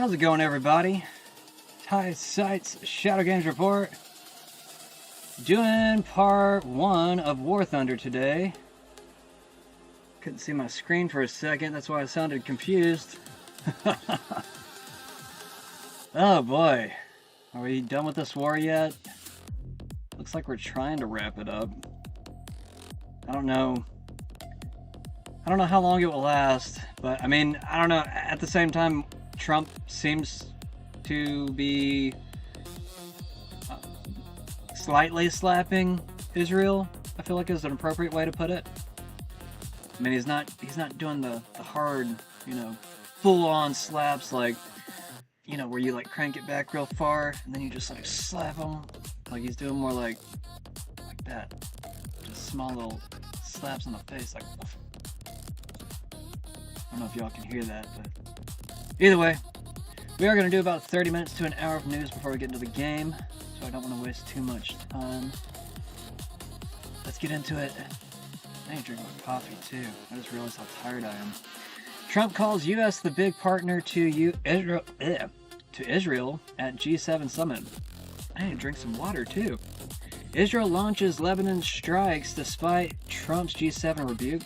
How's it going, everybody? Ty Sights Shadow Games Report. Doing part 1 of War Thunder today. Couldn't see my screen for a second, that's why I sounded confused. Oh boy. Are we done with this war yet? Looks like we're trying to wrap it up. I don't know how long it will last, but I mean, I don't know. At the same time, Trump seems to be slightly slapping Israel. I feel like is an appropriate way to put it. I mean, he's not doing the hard, full-on slaps like, where you like crank it back real far and then you just like slap him. Like he's doing more like that. Just small little slaps on the face, like. I don't know if y'all can hear that, but either way, we are going to do about 30 minutes to an hour of news before we get into the game, so I don't want to waste too much time. Let's get into it. I need to drink my coffee too. I just realized how tired I am. Trump calls U.S. the big partner to Israel at G7 summit. I need to drink some water too. Israel launches Lebanon strikes despite Trump's G7 rebuke.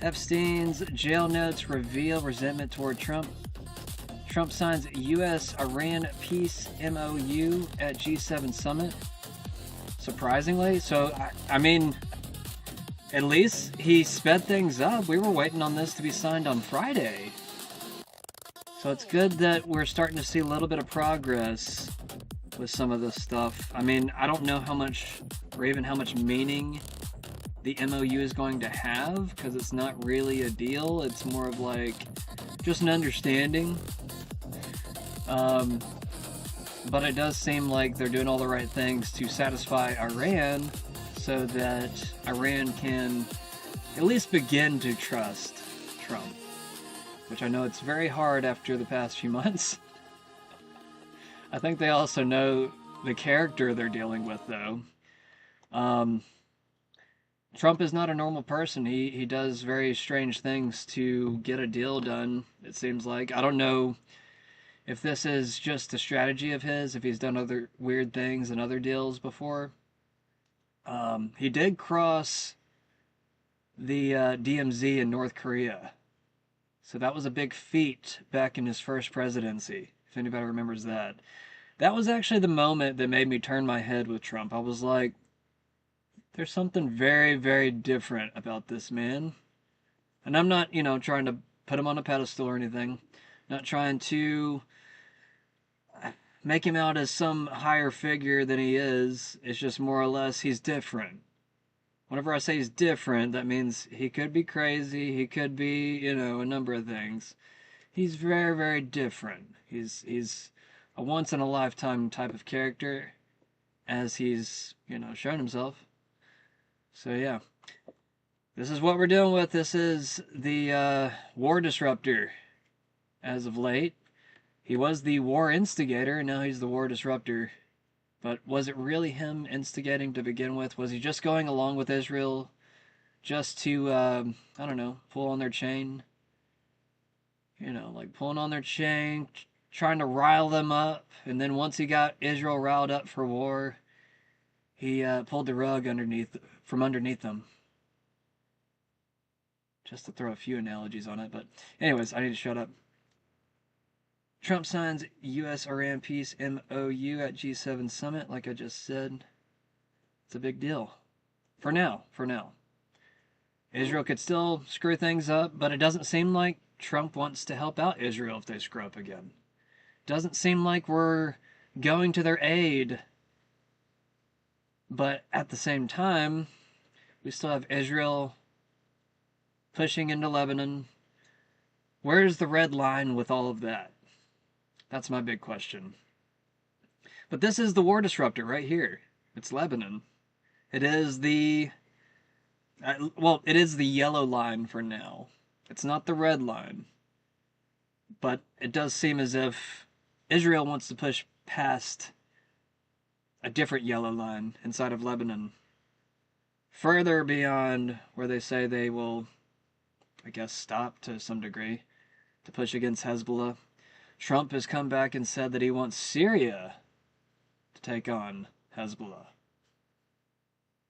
Epstein's jail notes reveal resentment toward Trump. Trump signs U.S.-Iran peace MOU at G7 summit. Surprisingly, so I mean, at least he sped things up. We were waiting on this to be signed on Friday. So it's good that we're starting to see a little bit of progress with some of this stuff. I mean, I don't know how much, or even how much meaning the MOU is going to have, because it's not really a deal. It's more of like just an understanding. But it does seem like they're doing all the right things to satisfy Iran so that Iran can at least begin to trust Trump, which I know it's very hard after the past few months. I think they also know the character they're dealing with, though. Trump is not a normal person. He does very strange things to get a deal done, it seems like. I don't know if this is just a strategy of his, if he's done other weird things and other deals before. He did cross the DMZ in North Korea. So that was a big feat back in his first presidency, if anybody remembers that. That was actually the moment that made me turn my head with Trump. I was like, there's something very, very different about this man. And I'm not, trying to put him on a pedestal or anything. Not trying to make him out as some higher figure than he is. It's just more or less he's different. Whenever I say he's different, that means he could be crazy. He could be, a number of things. He's very, very different. He's a once-in-a-lifetime type of character, as he's, shown himself. So yeah, this is what we're dealing with. This is the war disruptor as of late. He was the war instigator, and now he's the war disruptor. But was it really him instigating to begin with? Was he just going along with Israel just to, I don't know, pull on their chain? Like pulling on their chain, trying to rile them up. And then once he got Israel riled up for war, he pulled the rug from underneath them. Just to throw a few analogies on it. But anyways, I need to shut up. Trump signs U.S.-Iran peace MOU at G7 summit, like I just said. It's a big deal. For now. Israel could still screw things up, but it doesn't seem like Trump wants to help out Israel if they screw up again. Doesn't seem like we're going to their aid. But at the same time, we still have Israel pushing into Lebanon. Where's the red line with all of that? That's my big question. But this is the war disruptor right here. It's Lebanon. It is the yellow line for now. It's not the red line. But it does seem as if Israel wants to push past a different yellow line inside of Lebanon. Further beyond where they say they will, I guess, stop to some degree to push against Hezbollah. Trump has come back and said that he wants Syria to take on Hezbollah.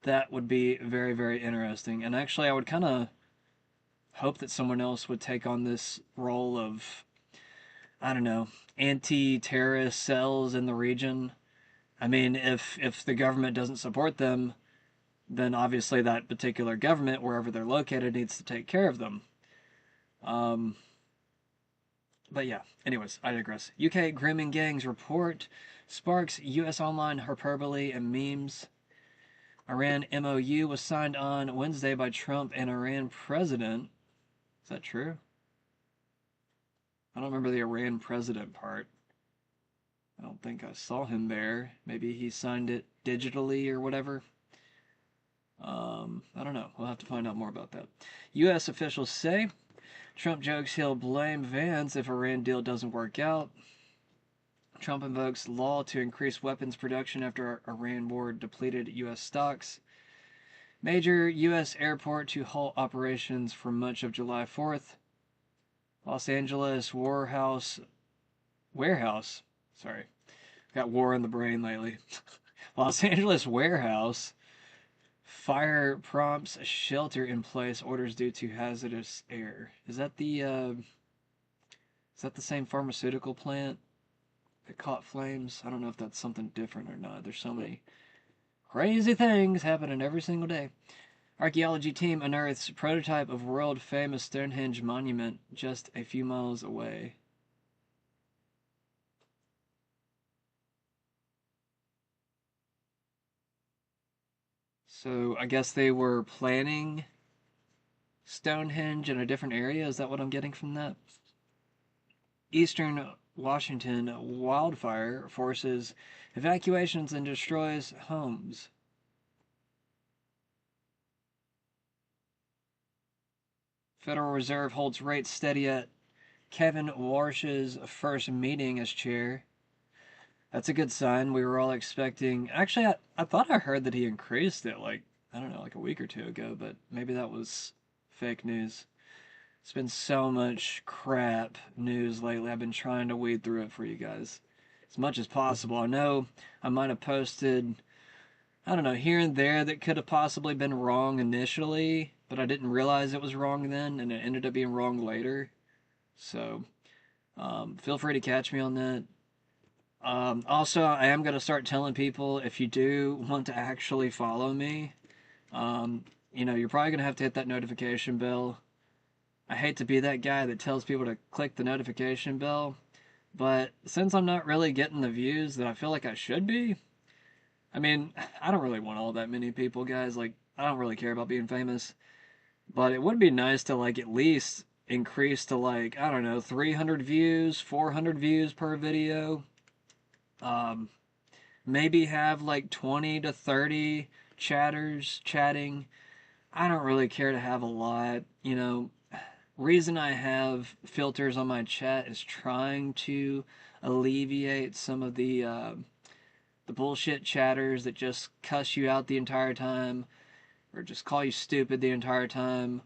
That would be very, very interesting. And actually, I would kind of hope that someone else would take on this role of, I don't know, anti-terrorist cells in the region. I mean, if the government doesn't support them, then obviously that particular government, wherever they're located, needs to take care of them. Um, but yeah, anyways, I digress. UK grooming gangs report sparks US online hyperbole and memes. Iran MOU was signed on Wednesday by Trump and Iran president. Is that true? I don't remember the Iran president part. I don't think I saw him there. Maybe he signed it digitally or whatever. I don't know. We'll have to find out more about that. U.S. officials say Trump jokes he'll blame Vance if Iran deal doesn't work out. Trump invokes law to increase weapons production after Iran war depleted U.S. stocks. Major U.S. airport to halt operations for much of July 4th. Los Angeles warehouse. Sorry. Got war in the brain lately. Los Angeles warehouse. Fire prompts shelter in place. Orders due to hazardous air. Is that the same pharmaceutical plant that caught flames? I don't know if that's something different or not. There's so many crazy things happening every single day. Archaeology team unearths prototype of world famous Stonehenge monument just a few miles away. So I guess they were planning Stonehenge in a different area. Is that what I'm getting from that? Eastern Washington wildfire forces evacuations and destroys homes. Federal Reserve holds rates steady at Kevin Warsh's first meeting as chair. That's a good sign. We were all expecting. Actually, I thought I heard that he increased it, like, I don't know, like a week or two ago, but maybe that was fake news. It's been so much crap news lately. I've been trying to weed through it for you guys as much as possible. I know I might have posted, I don't know, here and there that could have possibly been wrong initially, but I didn't realize it was wrong then, and it ended up being wrong later. So, feel free to catch me on that. Also, I am going to start telling people if you do want to actually follow me, you're probably going to have to hit that notification bell. I hate to be that guy that tells people to click the notification bell, but since I'm not really getting the views that I feel like I should be, I mean, I don't really want all that many people, guys. Like, I don't really care about being famous, but it would be nice to, like, at least increase to, like, I don't know, 300 views, 400 views per video. Um, Maybe have like 20 to 30 chatters chatting. I don't really care to have a lot. Reason I have filters on my chat is trying to alleviate some of the bullshit chatters that just cuss you out the entire time, or just call you stupid the entire time,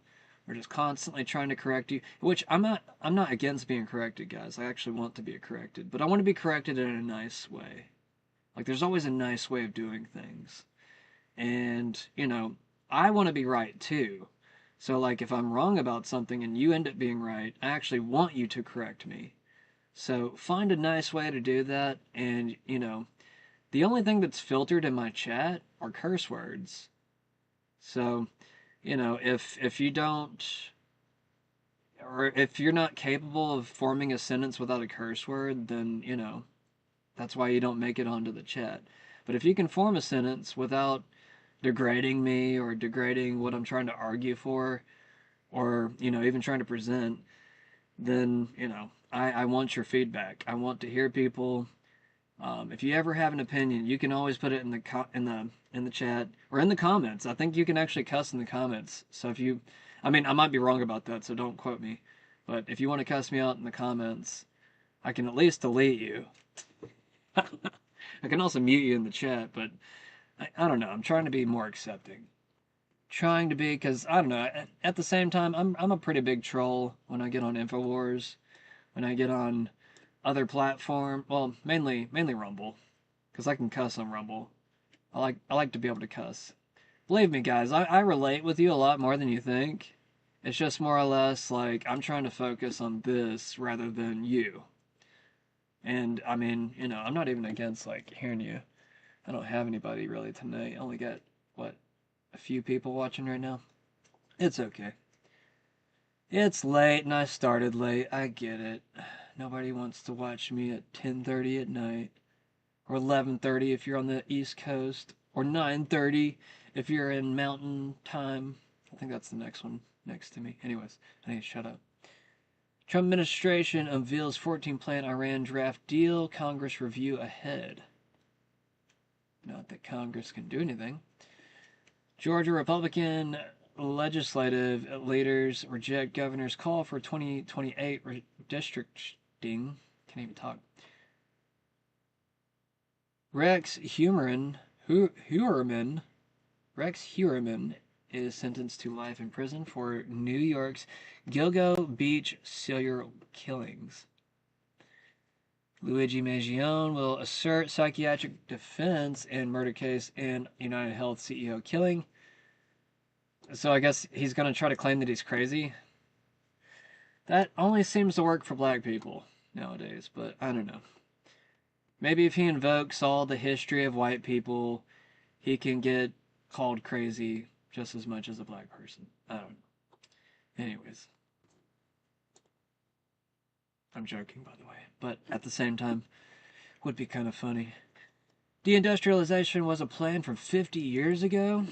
or just constantly trying to correct you. Which I'm not against being corrected, guys. I actually want to be corrected, but I want to be corrected in a nice way. Like, there's always a nice way of doing things. And, I want to be right too. So, like, if I'm wrong about something and you end up being right, I actually want you to correct me. So, find a nice way to do that. And, the only thing that's filtered in my chat are curse words. So, if you don't, or if you're not capable of forming a sentence without a curse word, then, that's why you don't make it onto the chat. But if you can form a sentence without degrading me or degrading what I'm trying to argue for, or, even trying to present, then, I want your feedback. I want to hear people. If you ever have an opinion, you can always put it in the chat or in the comments. I think you can actually cuss in the comments. So I might be wrong about that, so don't quote me. But if you want to cuss me out in the comments, I can at least delete you. I can also mute you in the chat, but I don't know. I'm trying to be more accepting. Trying to be, because I don't know. At the same time, I'm a pretty big troll when I get on Infowars, when I get on other platform. Well, mainly Rumble, because I can cuss on Rumble. I like to be able to cuss. Believe me, guys, I relate with you a lot more than you think. It's just more or less like I'm trying to focus on this rather than you. And I mean, I'm not even against like hearing you. I don't have anybody really tonight. I only got what, a few people watching right now. It's okay. It's late and I started late. I get it. Nobody wants to watch me at 10:30 at night, or 11:30 if you're on the East Coast, or 9:30 if you're in Mountain Time. I think that's the next one next to me. Anyways, I need to shut up. Trump administration unveils 14-plan Iran draft deal. Congress review ahead. Not that Congress can do anything. Georgia Republican legislative leaders reject governor's call for 2028 redistricting. Can't even talk. Rex Heuermann is sentenced to life in prison for New York's Gilgo Beach serial killings. Luigi Maggione will assert psychiatric defense in murder case in United Health CEO killing. So I guess he's going to try to claim that he's crazy. That only seems to work for black people nowadays, but I don't know. Maybe if he invokes all the history of white people, he can get called crazy just as much as a black person. I don't know. Anyways. I'm joking, by the way. But at the same time, would be kind of funny. Deindustrialization was a plan from 50 years ago?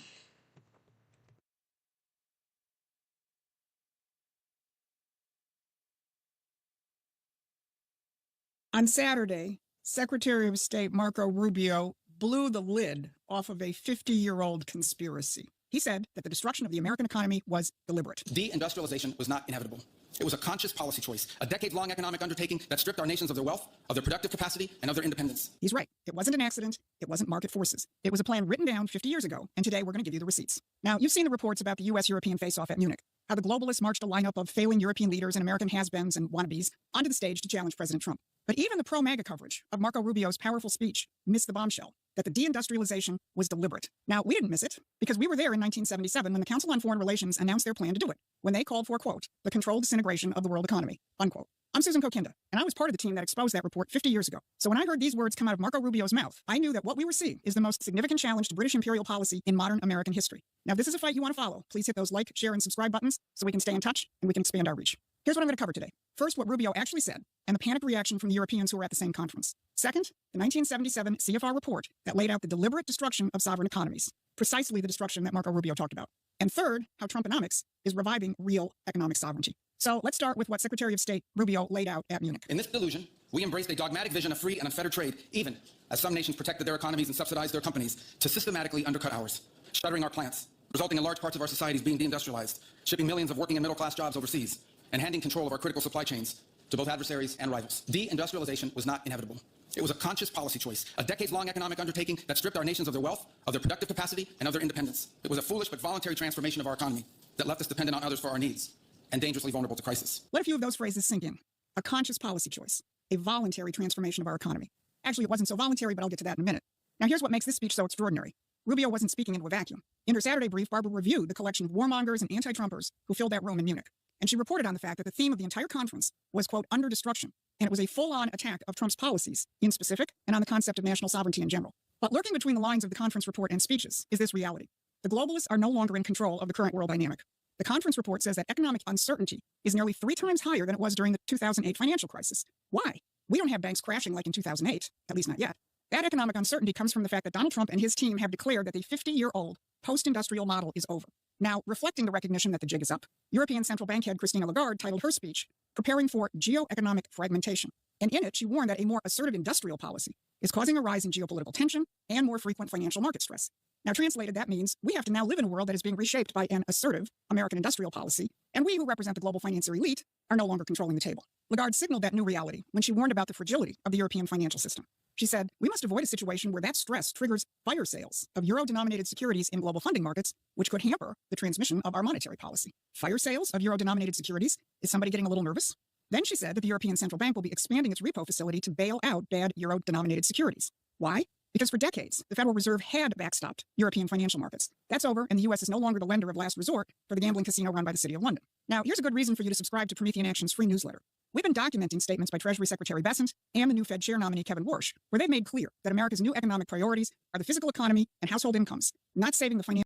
On Saturday, Secretary of State Marco Rubio blew the lid off of a 50-year-old conspiracy. He said that the destruction of the American economy was deliberate. Deindustrialization was not inevitable. It was a conscious policy choice, a decade-long economic undertaking that stripped our nations of their wealth, of their productive capacity, and of their independence. He's right. It wasn't an accident. It wasn't market forces. It was a plan written down 50 years ago, and today we're going to give you the receipts. Now, you've seen the reports about the U.S.-European face-off at Munich, how the globalists marched a lineup of failing European leaders and American has-beens and wannabes onto the stage to challenge President Trump. But even the pro-MAGA coverage of Marco Rubio's powerful speech missed the bombshell that the deindustrialization was deliberate. Now, we didn't miss it because we were there in 1977 when the Council on Foreign Relations announced their plan to do it, when they called for, quote, the controlled disintegration of the world economy, unquote. I'm Susan Kokinda, and I was part of the team that exposed that report 50 years ago. So when I heard these words come out of Marco Rubio's mouth, I knew that what we were seeing is the most significant challenge to British imperial policy in modern American history. Now, if this is a fight you want to follow, please hit those like, share, and subscribe buttons so we can stay in touch and we can expand our reach. Here's what I'm going to cover today. First, what Rubio actually said, and the panicked reaction from the Europeans who were at the same conference. Second, the 1977 CFR report that laid out the deliberate destruction of sovereign economies, precisely the destruction that Marco Rubio talked about. And third, how Trumponomics is reviving real economic sovereignty. So let's start with what Secretary of State Rubio laid out at Munich. In this delusion, we embraced a dogmatic vision of free and unfettered trade, even as some nations protected their economies and subsidized their companies to systematically undercut ours, shuttering our plants, resulting in large parts of our societies being deindustrialized, shipping millions of working and middle-class jobs overseas, and handing control of our critical supply chains to both adversaries and rivals. Deindustrialization was not inevitable. It was a conscious policy choice, a decades-long economic undertaking that stripped our nations of their wealth, of their productive capacity, and of their independence. It was a foolish but voluntary transformation of our economy that left us dependent on others for our needs and dangerously vulnerable to crisis. Let a few of those phrases sink in. A conscious policy choice, a voluntary transformation of our economy. Actually, it wasn't so voluntary, but I'll get to that in a minute. Now, here's what makes this speech so extraordinary. Rubio wasn't speaking into a vacuum. In her Saturday brief, Barbara reviewed the collection of warmongers and anti-Trumpers who filled that room in Munich. And she reported on the fact that the theme of the entire conference was, quote, under destruction. And it was a full-on attack of Trump's policies in specific and on the concept of national sovereignty in general. But lurking between the lines of the conference report and speeches is this reality. The globalists are no longer in control of the current world dynamic. The conference report says that economic uncertainty is nearly 3 times higher than it was during the 2008 financial crisis. Why? We don't have banks crashing like in 2008, at least not yet. That economic uncertainty comes from the fact that Donald Trump and his team have declared that the 50-year-old post-industrial model is over. Now, reflecting the recognition that the jig is up, European Central Bank head Christine Lagarde titled her speech, Preparing for Geoeconomic Fragmentation. And in it, she warned that a more assertive industrial policy is causing a rise in geopolitical tension and more frequent financial market stress. Now, translated, that means we have to now live in a world that is being reshaped by an assertive American industrial policy, and we who represent the global financier elite are no longer controlling the table. Lagarde signaled that new reality when she warned about the fragility of the European financial system. She said, we must avoid a situation where that stress triggers fire sales of euro-denominated securities in global funding markets, which could hamper the transmission of our monetary policy. Fire sales of euro-denominated securities? Is somebody getting a little nervous? Then she said that the European Central Bank will be expanding its repo facility to bail out bad euro-denominated securities. Why? Because for decades, the Federal Reserve had backstopped European financial markets. That's over, and the U.S. is no longer the lender of last resort for the gambling casino run by the City of London. Now, here's a good reason for you to subscribe to Promethean Action's free newsletter. We've been documenting statements by Treasury Secretary Bessent and the new Fed chair nominee Kevin Warsh, where they've made clear that America's new economic priorities are the physical economy and household incomes, not saving the financial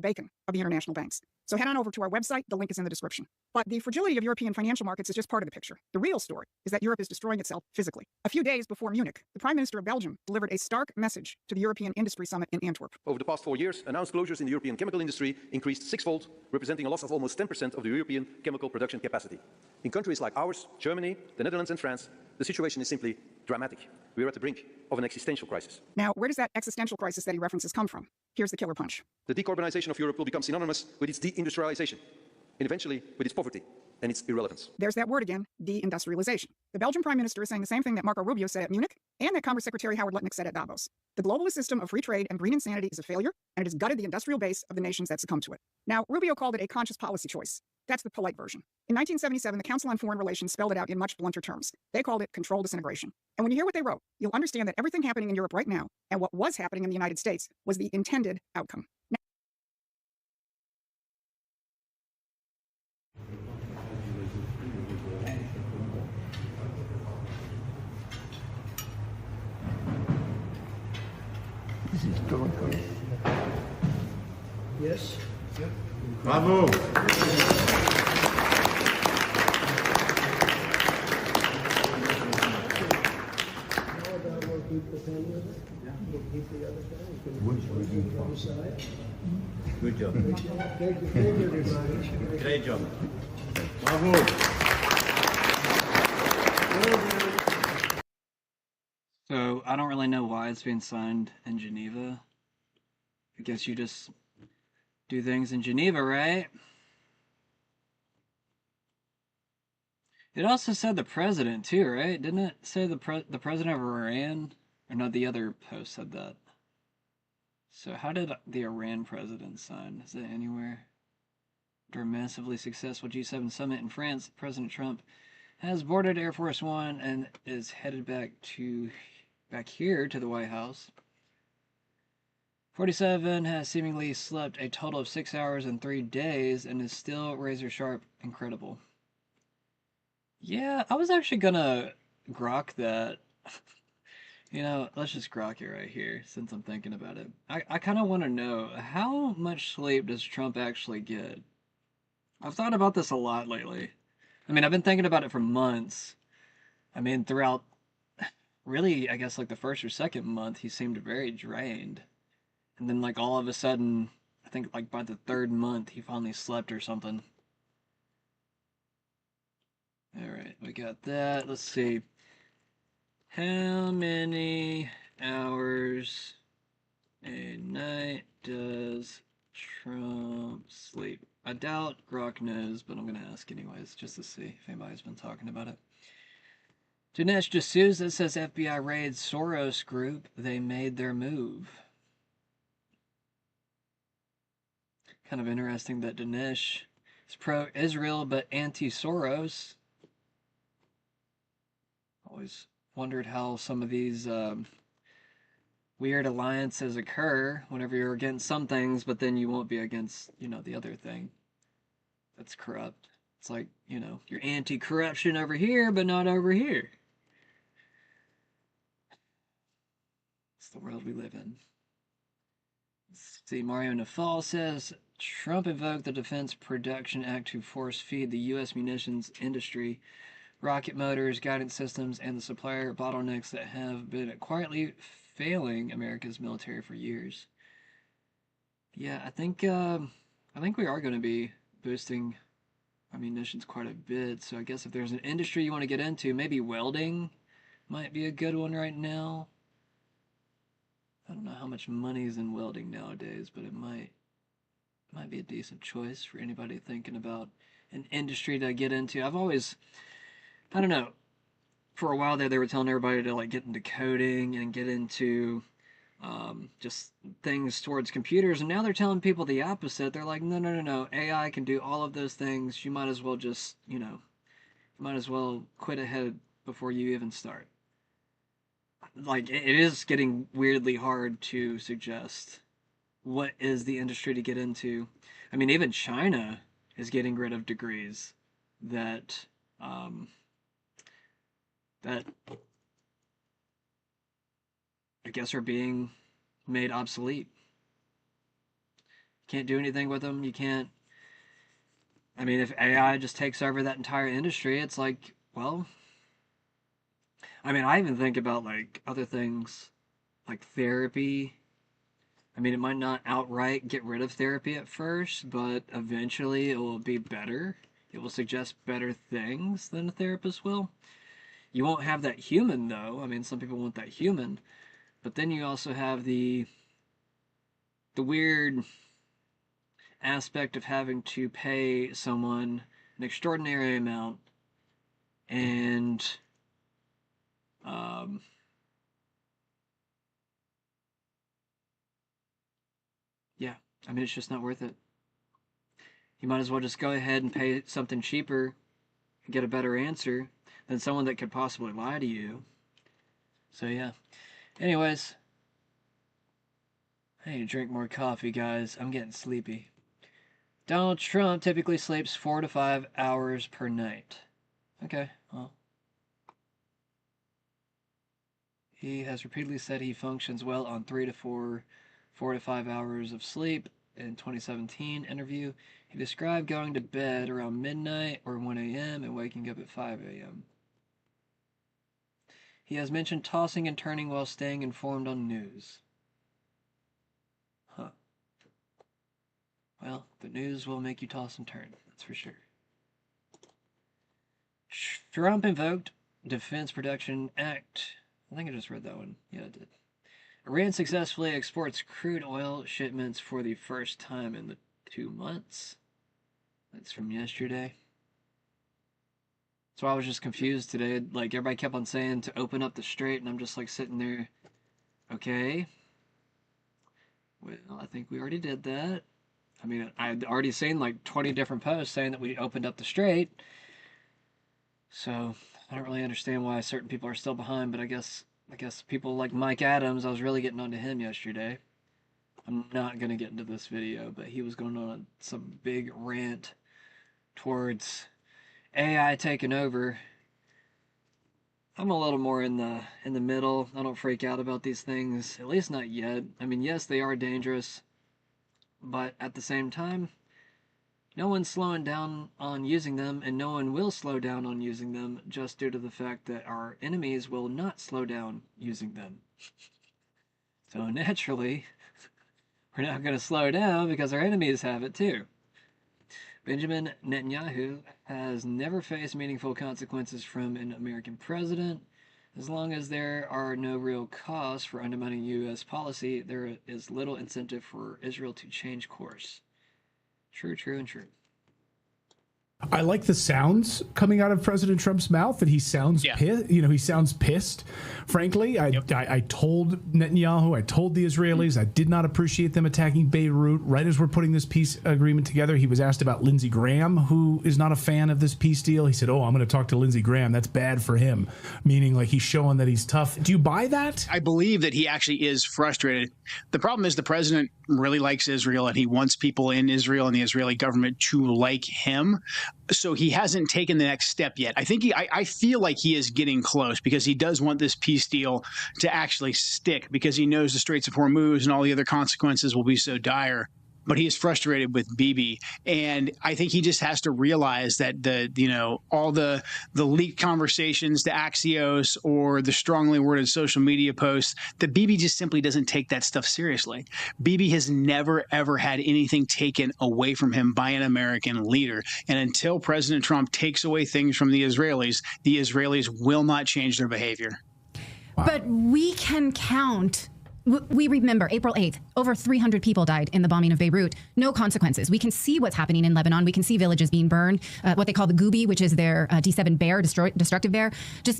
bacon of the international banks. So head on over to our website. The link is in the description. But the fragility of European financial markets is just part of the picture. The real story is that Europe is destroying itself physically. A few days before Munich, the Prime Minister of Belgium delivered a stark message to the European Industry Summit in Antwerp. Over the past 4 years, announced closures in the European chemical industry increased sixfold, representing a loss of almost 10% of the European chemical production capacity. In countries like ours, Germany, the Netherlands and France, the situation is simply dramatic. We are at the brink of an existential crisis. Now, where does that existential crisis that he references come from? Here's the killer punch. The decarbonization of Europe will become synonymous with its deindustrialization, and eventually with its poverty and its irrelevance. There's that word again, deindustrialization. The Belgian Prime Minister is saying the same thing that Marco Rubio said at Munich and that Commerce Secretary Howard Lutnick said at Davos. The globalist system of free trade and green insanity is a failure, and it has gutted the industrial base of the nations that succumb to it. Now, Rubio called it a conscious policy choice. That's the polite version. In 1977, the Council on Foreign Relations spelled it out in much blunter terms. They called it controlled disintegration. And when you hear what they wrote, you'll understand that everything happening in Europe right now and what was happening in the United States was the intended outcome. Yes. Bravo. Good job. Thank you, everybody. Great job. Bravo. So, I don't really know why it's being signed in Geneva. I guess you just do things in Geneva, right? It also said the president, too, right? Didn't it say the president of Iran? Or no, the other post said that. So how did the Iran president sign? Is it anywhere? After a massively successful G7 summit in France, President Trump has boarded Air Force One and is headed back here to the White House. 47 has seemingly slept a total of 6 hours in 3 days and is still razor sharp incredible. Yeah, I was actually gonna grok that. You know, let's just grok it right here, since I'm thinking about it. I kind of want to know, how much sleep does Trump actually get? I've thought about this a lot lately. I mean, I've been thinking about it for months. I mean, throughout, really, I guess, like the first or second month, he seemed very drained. And then, like, all of a sudden, I think, like, by the third month, he finally slept or something. Alright, we got that. Let's see. How many hours a night does Trump sleep? I doubt Grok knows, but I'm going to ask anyways, just to see if anybody's been talking about it. Dinesh D'Souza says FBI raids Soros Group. They made their move. Kind of interesting that Dinesh is pro-Israel but anti-Soros. Always wondered how some of these weird alliances occur whenever you're against some things, but then you won't be against, you know, the other thing that's corrupt. It's like, you know, you're anti-corruption over here, but not over here. It's the world we live in. Let's see, Mario Nafal says, Trump invoked the Defense Production Act to force feed the U.S. munitions industry rocket motors, guidance systems, and the supplier bottlenecks that have been quietly failing America's military for years. Yeah, I think we are going to be boosting our munitions quite a bit. So I guess if there's an industry you want to get into, maybe welding might be a good one right now. I don't know how much money is in welding nowadays, but it might be a decent choice for anybody thinking about an industry to get into. I've always, I don't know, for a while there they were telling everybody to like get into coding and get into just things towards computers, and now they're telling people the opposite. They're like, no, AI can do all of those things. You might as well just, you know, might as well quit ahead before you even start. Like, it is getting weirdly hard to suggest what is the industry to get into. I mean, even China is getting rid of degrees that that I guess are being made obsolete. Can't do anything with them. You can't. I mean, if AI just takes over that entire industry, it's like, well, I mean, I even think about like other things like therapy. I mean, it might not outright get rid of therapy at first, but eventually it will be better. It will suggest better things than a therapist will. You won't have that human, though. I mean, some people want that human. But then you also have the weird aspect of having to pay someone an extraordinary amount and yeah, I mean, it's just not worth it. You might as well just go ahead and pay something cheaper and get a better answer than someone that could possibly lie to you. So yeah. Anyways, I need to drink more coffee, guys. I'm getting sleepy. Donald Trump typically sleeps 4 to 5 hours per night. Okay, well. He has repeatedly said he functions well on 4 to 5 hours of sleep. In 2017 interview, he described going to bed around midnight or 1 a.m. and waking up at 5 a.m. He has mentioned tossing and turning while staying informed on news. Huh. Well, the news will make you toss and turn, that's for sure. Trump invoked Defense Production Act. I think I just read that one. Yeah, I did. Iran successfully exports crude oil shipments for the first time in the 2 months. That's from yesterday. So I was just confused today. Like, everybody kept on saying to open up the strait, and I'm just like sitting there, okay. Well, I think we already did that. I mean, I had already seen like 20 different posts saying that we opened up the strait. So I don't really understand why certain people are still behind, but I guess people like Mike Adams, I was really getting onto him yesterday. I'm not going to get into this video, but he was going on some big rant towards AI taking over. I'm a little more in the middle. I don't freak out about these things, at least not yet. I mean, yes, they are dangerous, but at the same time, no one's slowing down on using them, and no one will slow down on using them just due to the fact that our enemies will not slow down using them. So naturally, we're not going to slow down because our enemies have it too. Benjamin Netanyahu has never faced meaningful consequences from an American president. As long as there are no real costs for undermining U.S. policy, there is little incentive for Israel to change course. True, true, and true. I like the sounds coming out of President Trump's mouth, and he sounds pissed. You know, he sounds pissed. Frankly, I told Netanyahu, I told the Israelis, I did not appreciate them attacking Beirut. Right as we're putting this peace agreement together, he was asked about Lindsey Graham, who is not a fan of this peace deal. He said, "Oh, I'm going to talk to Lindsey Graham. That's bad for him," meaning like he's showing that he's tough. Do you buy that? I believe that he actually is frustrated. The problem is the president really likes Israel, and he wants people in Israel and the Israeli government to like him. So he hasn't taken the next step yet. I feel like he is getting close because he does want this peace deal to actually stick because he knows the Straits of Hormuz and all the other consequences will be so dire. But he is frustrated with Bibi, and I think he just has to realize that all the leaked conversations, the Axios, or the strongly worded social media posts, that Bibi just simply doesn't take that stuff seriously. Bibi has never ever had anything taken away from him by an American leader, and until President Trump takes away things from the Israelis will not change their behavior. Wow. But we can count. We remember April 8th, over 300 people died in the bombing of Beirut. No consequences. We can see what's happening in Lebanon. We can see villages being burned, what they call the Gooby, which is their D7 bear, destructive bear. I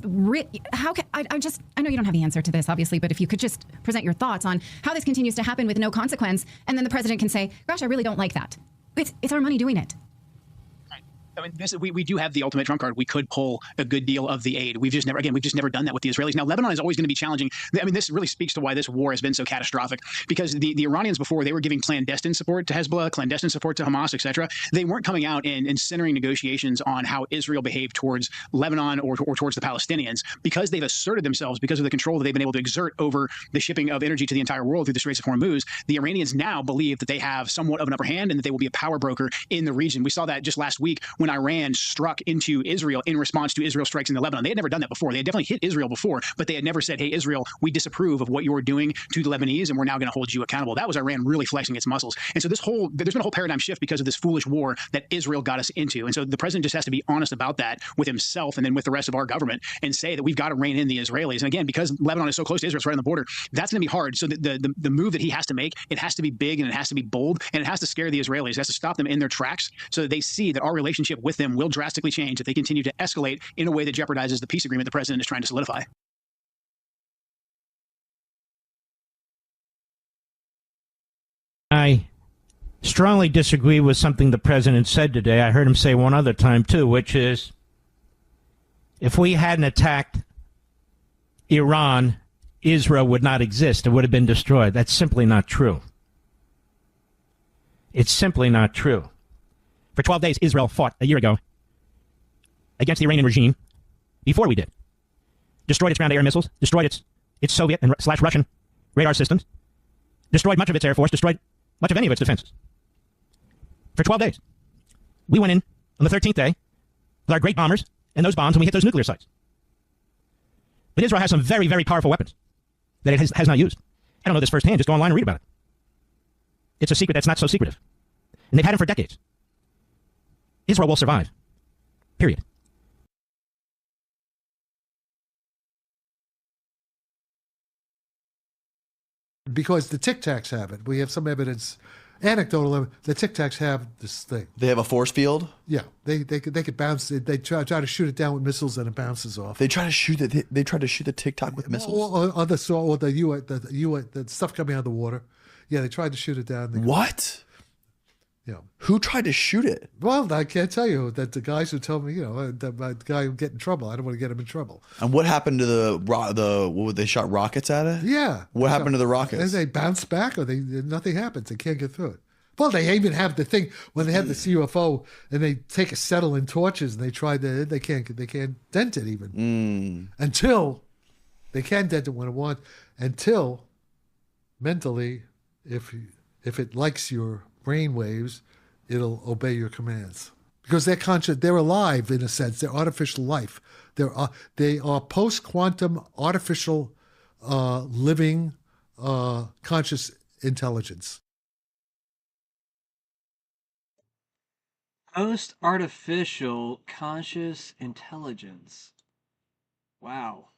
know you don't have the answer to this, obviously, but if you could just present your thoughts on how this continues to happen with no consequence, and then the president can say, gosh, I really don't like that. It's our money doing it. I mean, we do have the ultimate trump card. We could pull a good deal of the aid. We've just never done that with the Israelis. Now, Lebanon is always going to be challenging. I mean, this really speaks to why this war has been so catastrophic, because the Iranians before, they were giving clandestine support to Hezbollah, clandestine support to Hamas, etc. They weren't coming out and centering negotiations on how Israel behaved towards Lebanon or towards the Palestinians, because they've asserted themselves because of the control that they've been able to exert over the shipping of energy to the entire world through the Straits of Hormuz. The Iranians now believe that they have somewhat of an upper hand and that they will be a power broker in the region. We saw that just last week when Iran struck into Israel in response to Israel strikes into Lebanon. They had never done that before. They had definitely hit Israel before, but they had never said, hey, Israel, we disapprove of what you're doing to the Lebanese, and we're now going to hold you accountable. That was Iran really flexing its muscles. And so there's been a whole paradigm shift because of this foolish war that Israel got us into. And so the president just has to be honest about that with himself and then with the rest of our government and say that we've got to rein in the Israelis. And again, because Lebanon is so close to Israel, it's right on the border, that's going to be hard. So the move that he has to make, it has to be big and it has to be bold and it has to scare the Israelis. It has to stop them in their tracks so that they see that our relationship with them will drastically change if they continue to escalate in a way that jeopardizes the peace agreement the president is trying to solidify. I strongly disagree with something the president said today. I heard him say one other time, too, which is if we hadn't attacked Iran, Israel would not exist. It would have been destroyed. That's simply not true. It's simply not true. For 12 days, Israel fought a year ago against the Iranian regime before we did. Destroyed its ground-to-air missiles, destroyed its Soviet and / Russian radar systems, destroyed much of its air force, destroyed much of any of its defenses. For 12 days. We went in on the 13th day with our great bombers and those bombs, and we hit those nuclear sites. But Israel has some very, very powerful weapons that it has not used. I don't know this firsthand. Just go online and read about it. It's a secret that's not so secretive. And they've had them for decades. Israel will survive. Period. Because the Tic Tacs have it. We have some evidence, anecdotal evidence, the Tic Tacs have this thing. They have a force field? Yeah, they could bounce it. They try to shoot it down with missiles and it bounces off. They try to shoot it. They try to shoot the Tic Tac with missiles. Or the stuff coming out of the water. Yeah, they tried to shoot it down. What? Yeah. Who tried to shoot it? Well, I can't tell you that the guys who tell me, the guy who get in trouble. I don't want to get him in trouble. And what happened to they shot rockets at it? Yeah. What happened to the rockets? And they bounce back, or nothing happens. They can't get through it. Well, they even have the thing when they have the UFO and they take acetylene torches and they can't dent it even until they can dent it when it wants, until mentally, if it likes your brain waves, it'll obey your commands because they're conscious. They're alive in a sense. They're artificial life. They are post-quantum artificial living conscious intelligence. Post-artificial conscious intelligence. Wow.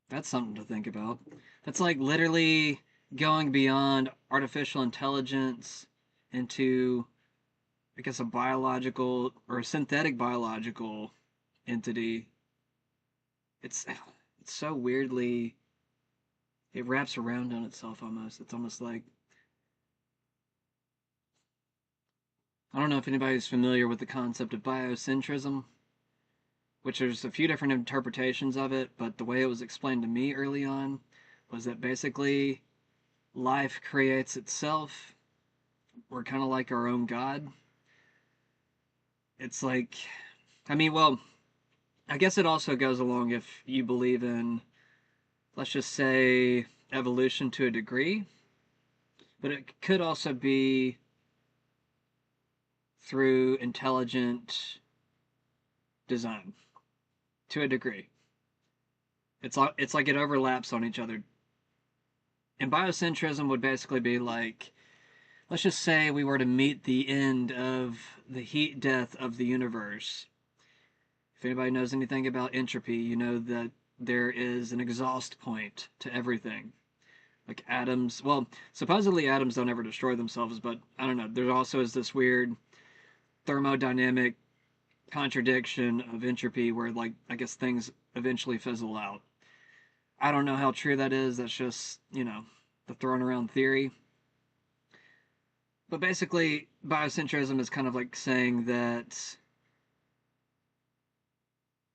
That's something to think about. That's like literally going beyond artificial intelligence into, I guess, a biological or a synthetic biological entity. It's so weirdly, it wraps around on itself almost. It's almost like, I don't know if anybody's familiar with the concept of biocentrism, which there's a few different interpretations of it, but the way it was explained to me early on was that basically life creates itself. We're kind of like our own God. It's like, I mean, well, I guess it also goes along if you believe in, let's just say, evolution to a degree, but it could also be through intelligent design to a degree. It's like it overlaps on each other. And biocentrism would basically be like, let's just say we were to meet the end of the heat death of the universe. If anybody knows anything about entropy, you know that there is an exhaust point to everything. Like atoms, well, supposedly atoms don't ever destroy themselves, but I don't know. There also is this weird thermodynamic contradiction of entropy where, like, I guess things eventually fizzle out. I don't know how true that is. That's just, the thrown around theory. But basically, biocentrism is kind of like saying that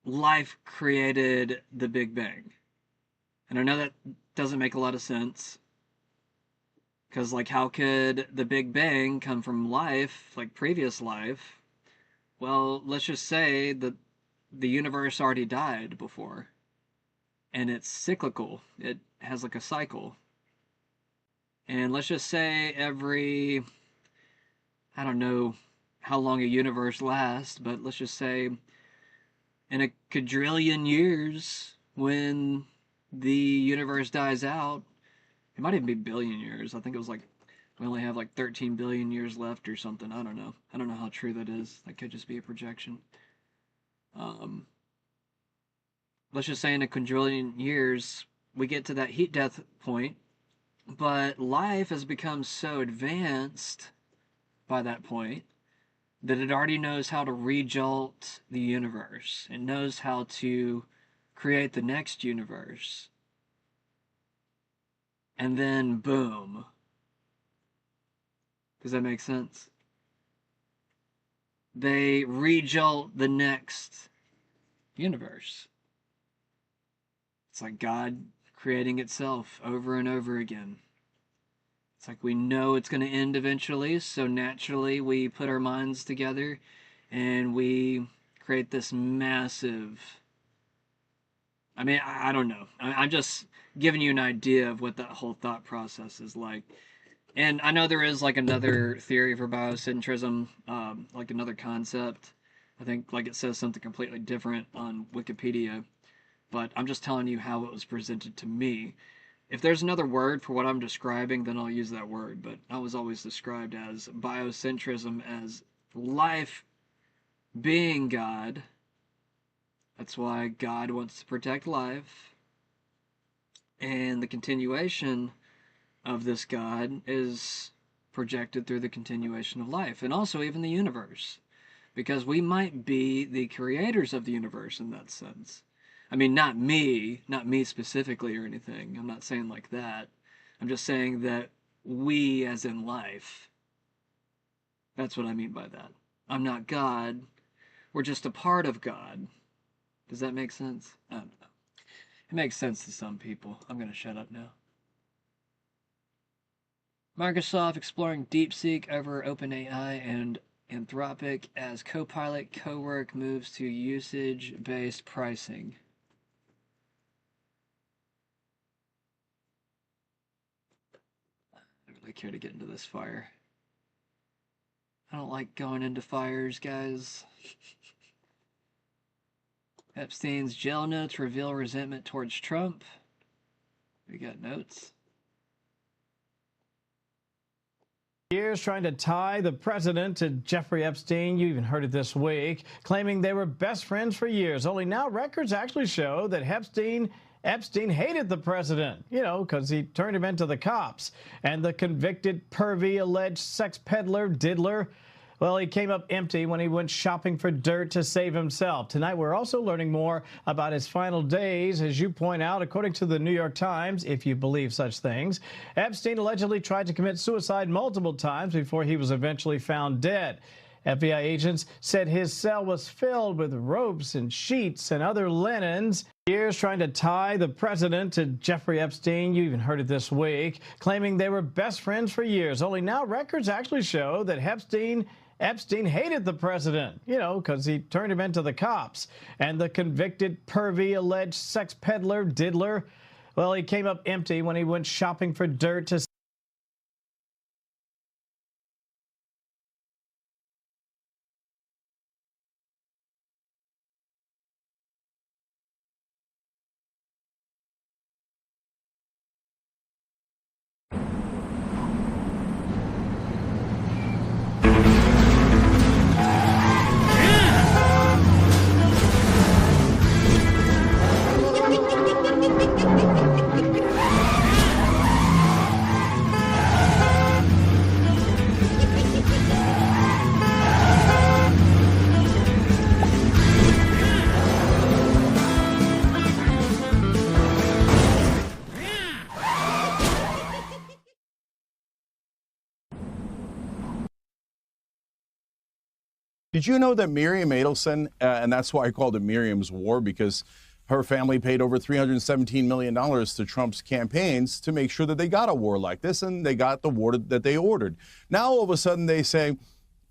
life created the Big Bang. And I know that doesn't make a lot of sense. Because, like, how could the Big Bang come from life, like previous life? Well, let's just say that the universe already died before. And it's cyclical. It has, like, a cycle. And let's just say every, I don't know how long a universe lasts, but let's just say in a quadrillion years, when the universe dies out, it might even be billion years. I think it was like, we only have like 13 billion years left or something. I don't know. I don't know how true that is. That could just be a projection. Let's just say in a quadrillion years, we get to that heat death point, but life has become so advanced by that point that it already knows how to rejolt the universe. It knows how to create the next universe. And then, boom. Does that make sense? They rejolt the next universe. It's like God creating itself over and over again. It's like we know it's going to end eventually, so naturally we put our minds together and we create this massive... I mean, I don't know. I'm just giving you an idea of what that whole thought process is like. And I know there is like another theory for biocentrism, like another concept. I think like it says something completely different on Wikipedia, but I'm just telling you how it was presented to me. If there's another word for what I'm describing, then I'll use that word, but I was always described as biocentrism as life being God. That's why God wants to protect life. And the continuation of this God is projected through the continuation of life. And also even the universe. Because we might be the creators of the universe in that sense. I mean, not me specifically or anything. I'm not saying like that. I'm just saying that we as in life. That's what I mean by that. I'm not God. We're just a part of God. Does that make sense? I don't know. It makes sense to some people. I'm going to shut up now. Microsoft exploring DeepSeek over OpenAI and Anthropic as Copilot Cowork moves to usage-based pricing. I don't really care to get into this fire. I don't like going into fires, guys. Epstein's jail notes reveal resentment towards Trump. We got notes. Years trying to tie the president to Jeffrey Epstein. You even heard it this week, claiming they were best friends for years. Only now records actually show that Epstein hated the president, because he turned him into the cops. And the convicted pervy alleged sex peddler, diddler, well, he came up empty when he went shopping for dirt to save himself. Tonight, we're also learning more about his final days. As you point out, according to the New York Times, if you believe such things, Epstein allegedly tried to commit suicide multiple times before he was eventually found dead. FBI agents said his cell was filled with ropes and sheets and other linens. Years trying to tie the president to Jeffrey Epstein. You even heard it this week, claiming they were best friends for years. Only now records actually show that Epstein hated the president, because he turned him into the cops. And the convicted pervy alleged sex peddler, diddler, well, he came up empty when he went shopping for dirt to Did you know that Miriam Adelson, and that's why I called it Miriam's War, because her family paid over $317 million to Trump's campaigns to make sure that they got a war like this, and they got the war that they ordered. Now, all of a sudden, they say,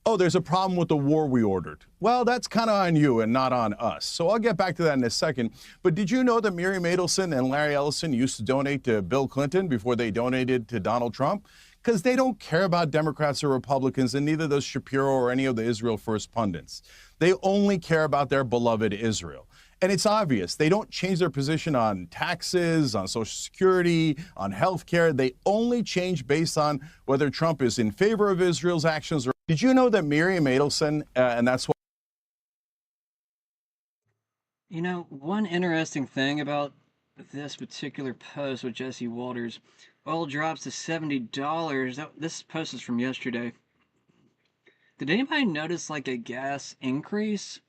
oh, there's a problem with the war we ordered. Well, that's kind of on you and not on us. So I'll get back to that in a second. But did you know that Miriam Adelson and Larry Ellison used to donate to Bill Clinton before they donated to Donald Trump? Because they don't care about Democrats or Republicans, and neither does Shapiro or any of the Israel First pundits. They only care about their beloved Israel. And it's obvious. They don't change their position on taxes, on Social Security, on health care. They only change based on whether Trump is in favor of Israel's actions. Or did you know that Miriam Adelson, and that's why... You know, one interesting thing about this particular post with Jesse Walters, oil drops to $70. This post is from yesterday. Did anybody notice like a gas increase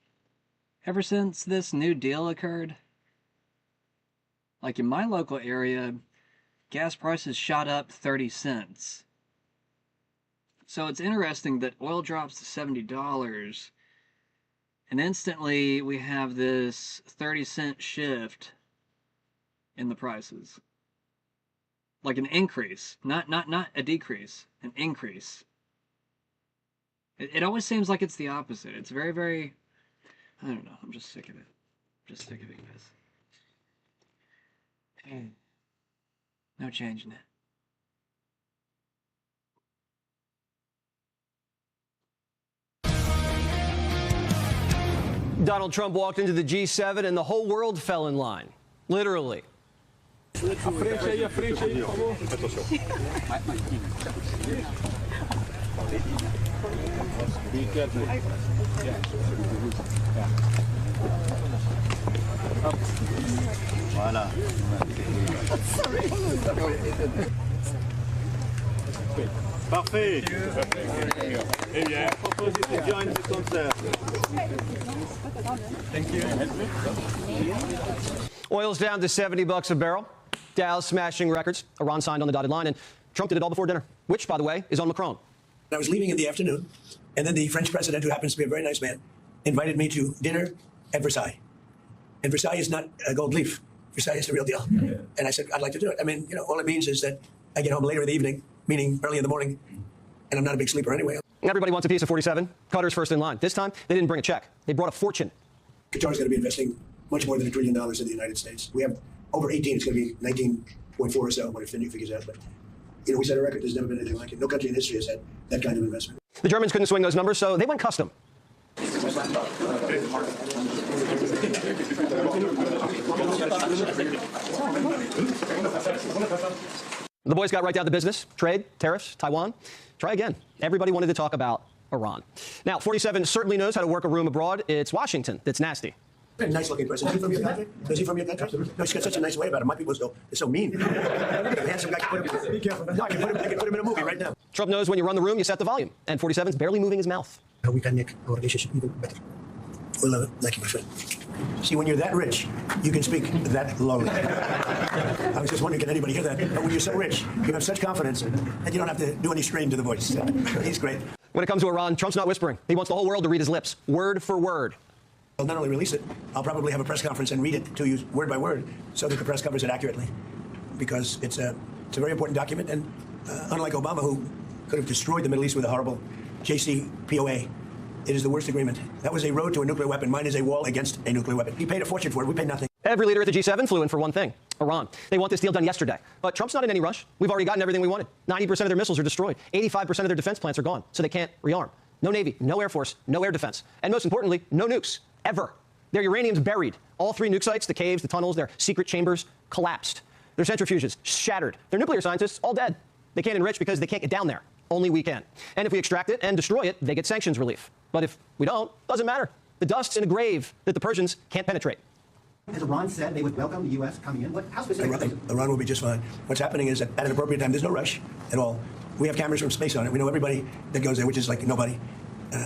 ever since this new deal occurred? Like in my local area, gas prices shot up 30 cents. So it's interesting that oil drops to $70 and instantly we have this 30-cent shift in the prices. Like an increase, not a decrease, an increase. It always seems like it's the opposite. It's very, very, I don't know, I'm just sick of it. I'm just sick of it, guys. No changing it. Donald Trump walked into the G7 and the whole world fell in line. Literally. Voilà. Parfait. Eh bien, proposez to join the concert. Thank you. Oil's down to $70 a barrel. Dow's smashing records. Iran signed on the dotted line, and Trump did it all before dinner, which, by the way, is on Macron. I was leaving in the afternoon, and then the French president, who happens to be a very nice man, invited me to dinner at Versailles. And Versailles is not a gold leaf. Versailles is the real deal. Yeah. And I said, I'd like to do it. I mean, you know, all it means is that I get home later in the evening, meaning early in the morning, and I'm not a big sleeper anyway. Everybody wants a piece of 47. Qatar's first in line. This time, they didn't bring a check. They brought a fortune. Qatar's going to be investing much more than $1 trillion in the United States. We have over 18. It's going to be 19.4 or so, if the new figures out. But, you know, we set a record. There's never been anything like it. No country in history has had that kind of investment. The Germans couldn't swing those numbers, so they went custom. The boys got right down to business. Trade, tariffs, Taiwan. Try again. Everybody wanted to talk about Iran. Now, 47 certainly knows how to work a room abroad. It's Washington that's nasty. Very nice-looking president. Is he from your country? Is he from your country? No, he's got such a nice way about him. My people are so mean. Handsome guy. Be careful. No, I can put him in a movie right now. Trump knows when you run the room, you set the volume. And 47's barely moving his mouth. We can make our relationship even better. We love it. Thank you, my friend. See, when you're that rich, you can speak that lowly. I was just wondering, can anybody hear that? But when you're so rich, you have such confidence that you don't have to do any strain to the voice. He's great. When it comes to Iran, Trump's not whispering. He wants the whole world to read his lips, word for word. I'll not only release it, I'll probably have a press conference and read it to you word by word so that the press covers it accurately. Because it's a very important document, and unlike Obama, who could have destroyed the Middle East with a horrible JCPOA, it is the worst agreement. That was a road to a nuclear weapon. Mine is a wall against a nuclear weapon. He paid a fortune for it. We paid nothing. Every leader at the G7 flew in for one thing, Iran. They want this deal done yesterday. But Trump's not in any rush. We've already gotten everything we wanted. 90% of their missiles are destroyed. 85% of their defense plants are gone, so they can't rearm. No Navy, no Air Force, no air defense. And most importantly, no nukes, ever. Their uranium's buried. All 3 nuke sites, the caves, the tunnels, their secret chambers, collapsed. Their centrifuges, shattered. Their nuclear scientists, all dead. They can't enrich because they can't get down there. Only we can. And if we extract it and destroy it, they get sanctions relief. But if we don't, doesn't matter. The dust's in a grave that the Persians can't penetrate. Has Iran said they would welcome the U.S. coming in? How specific? Iran will be just fine. What's happening is that at an appropriate time, there's no rush at all. We have cameras from space on it. We know everybody that goes there, which is like nobody.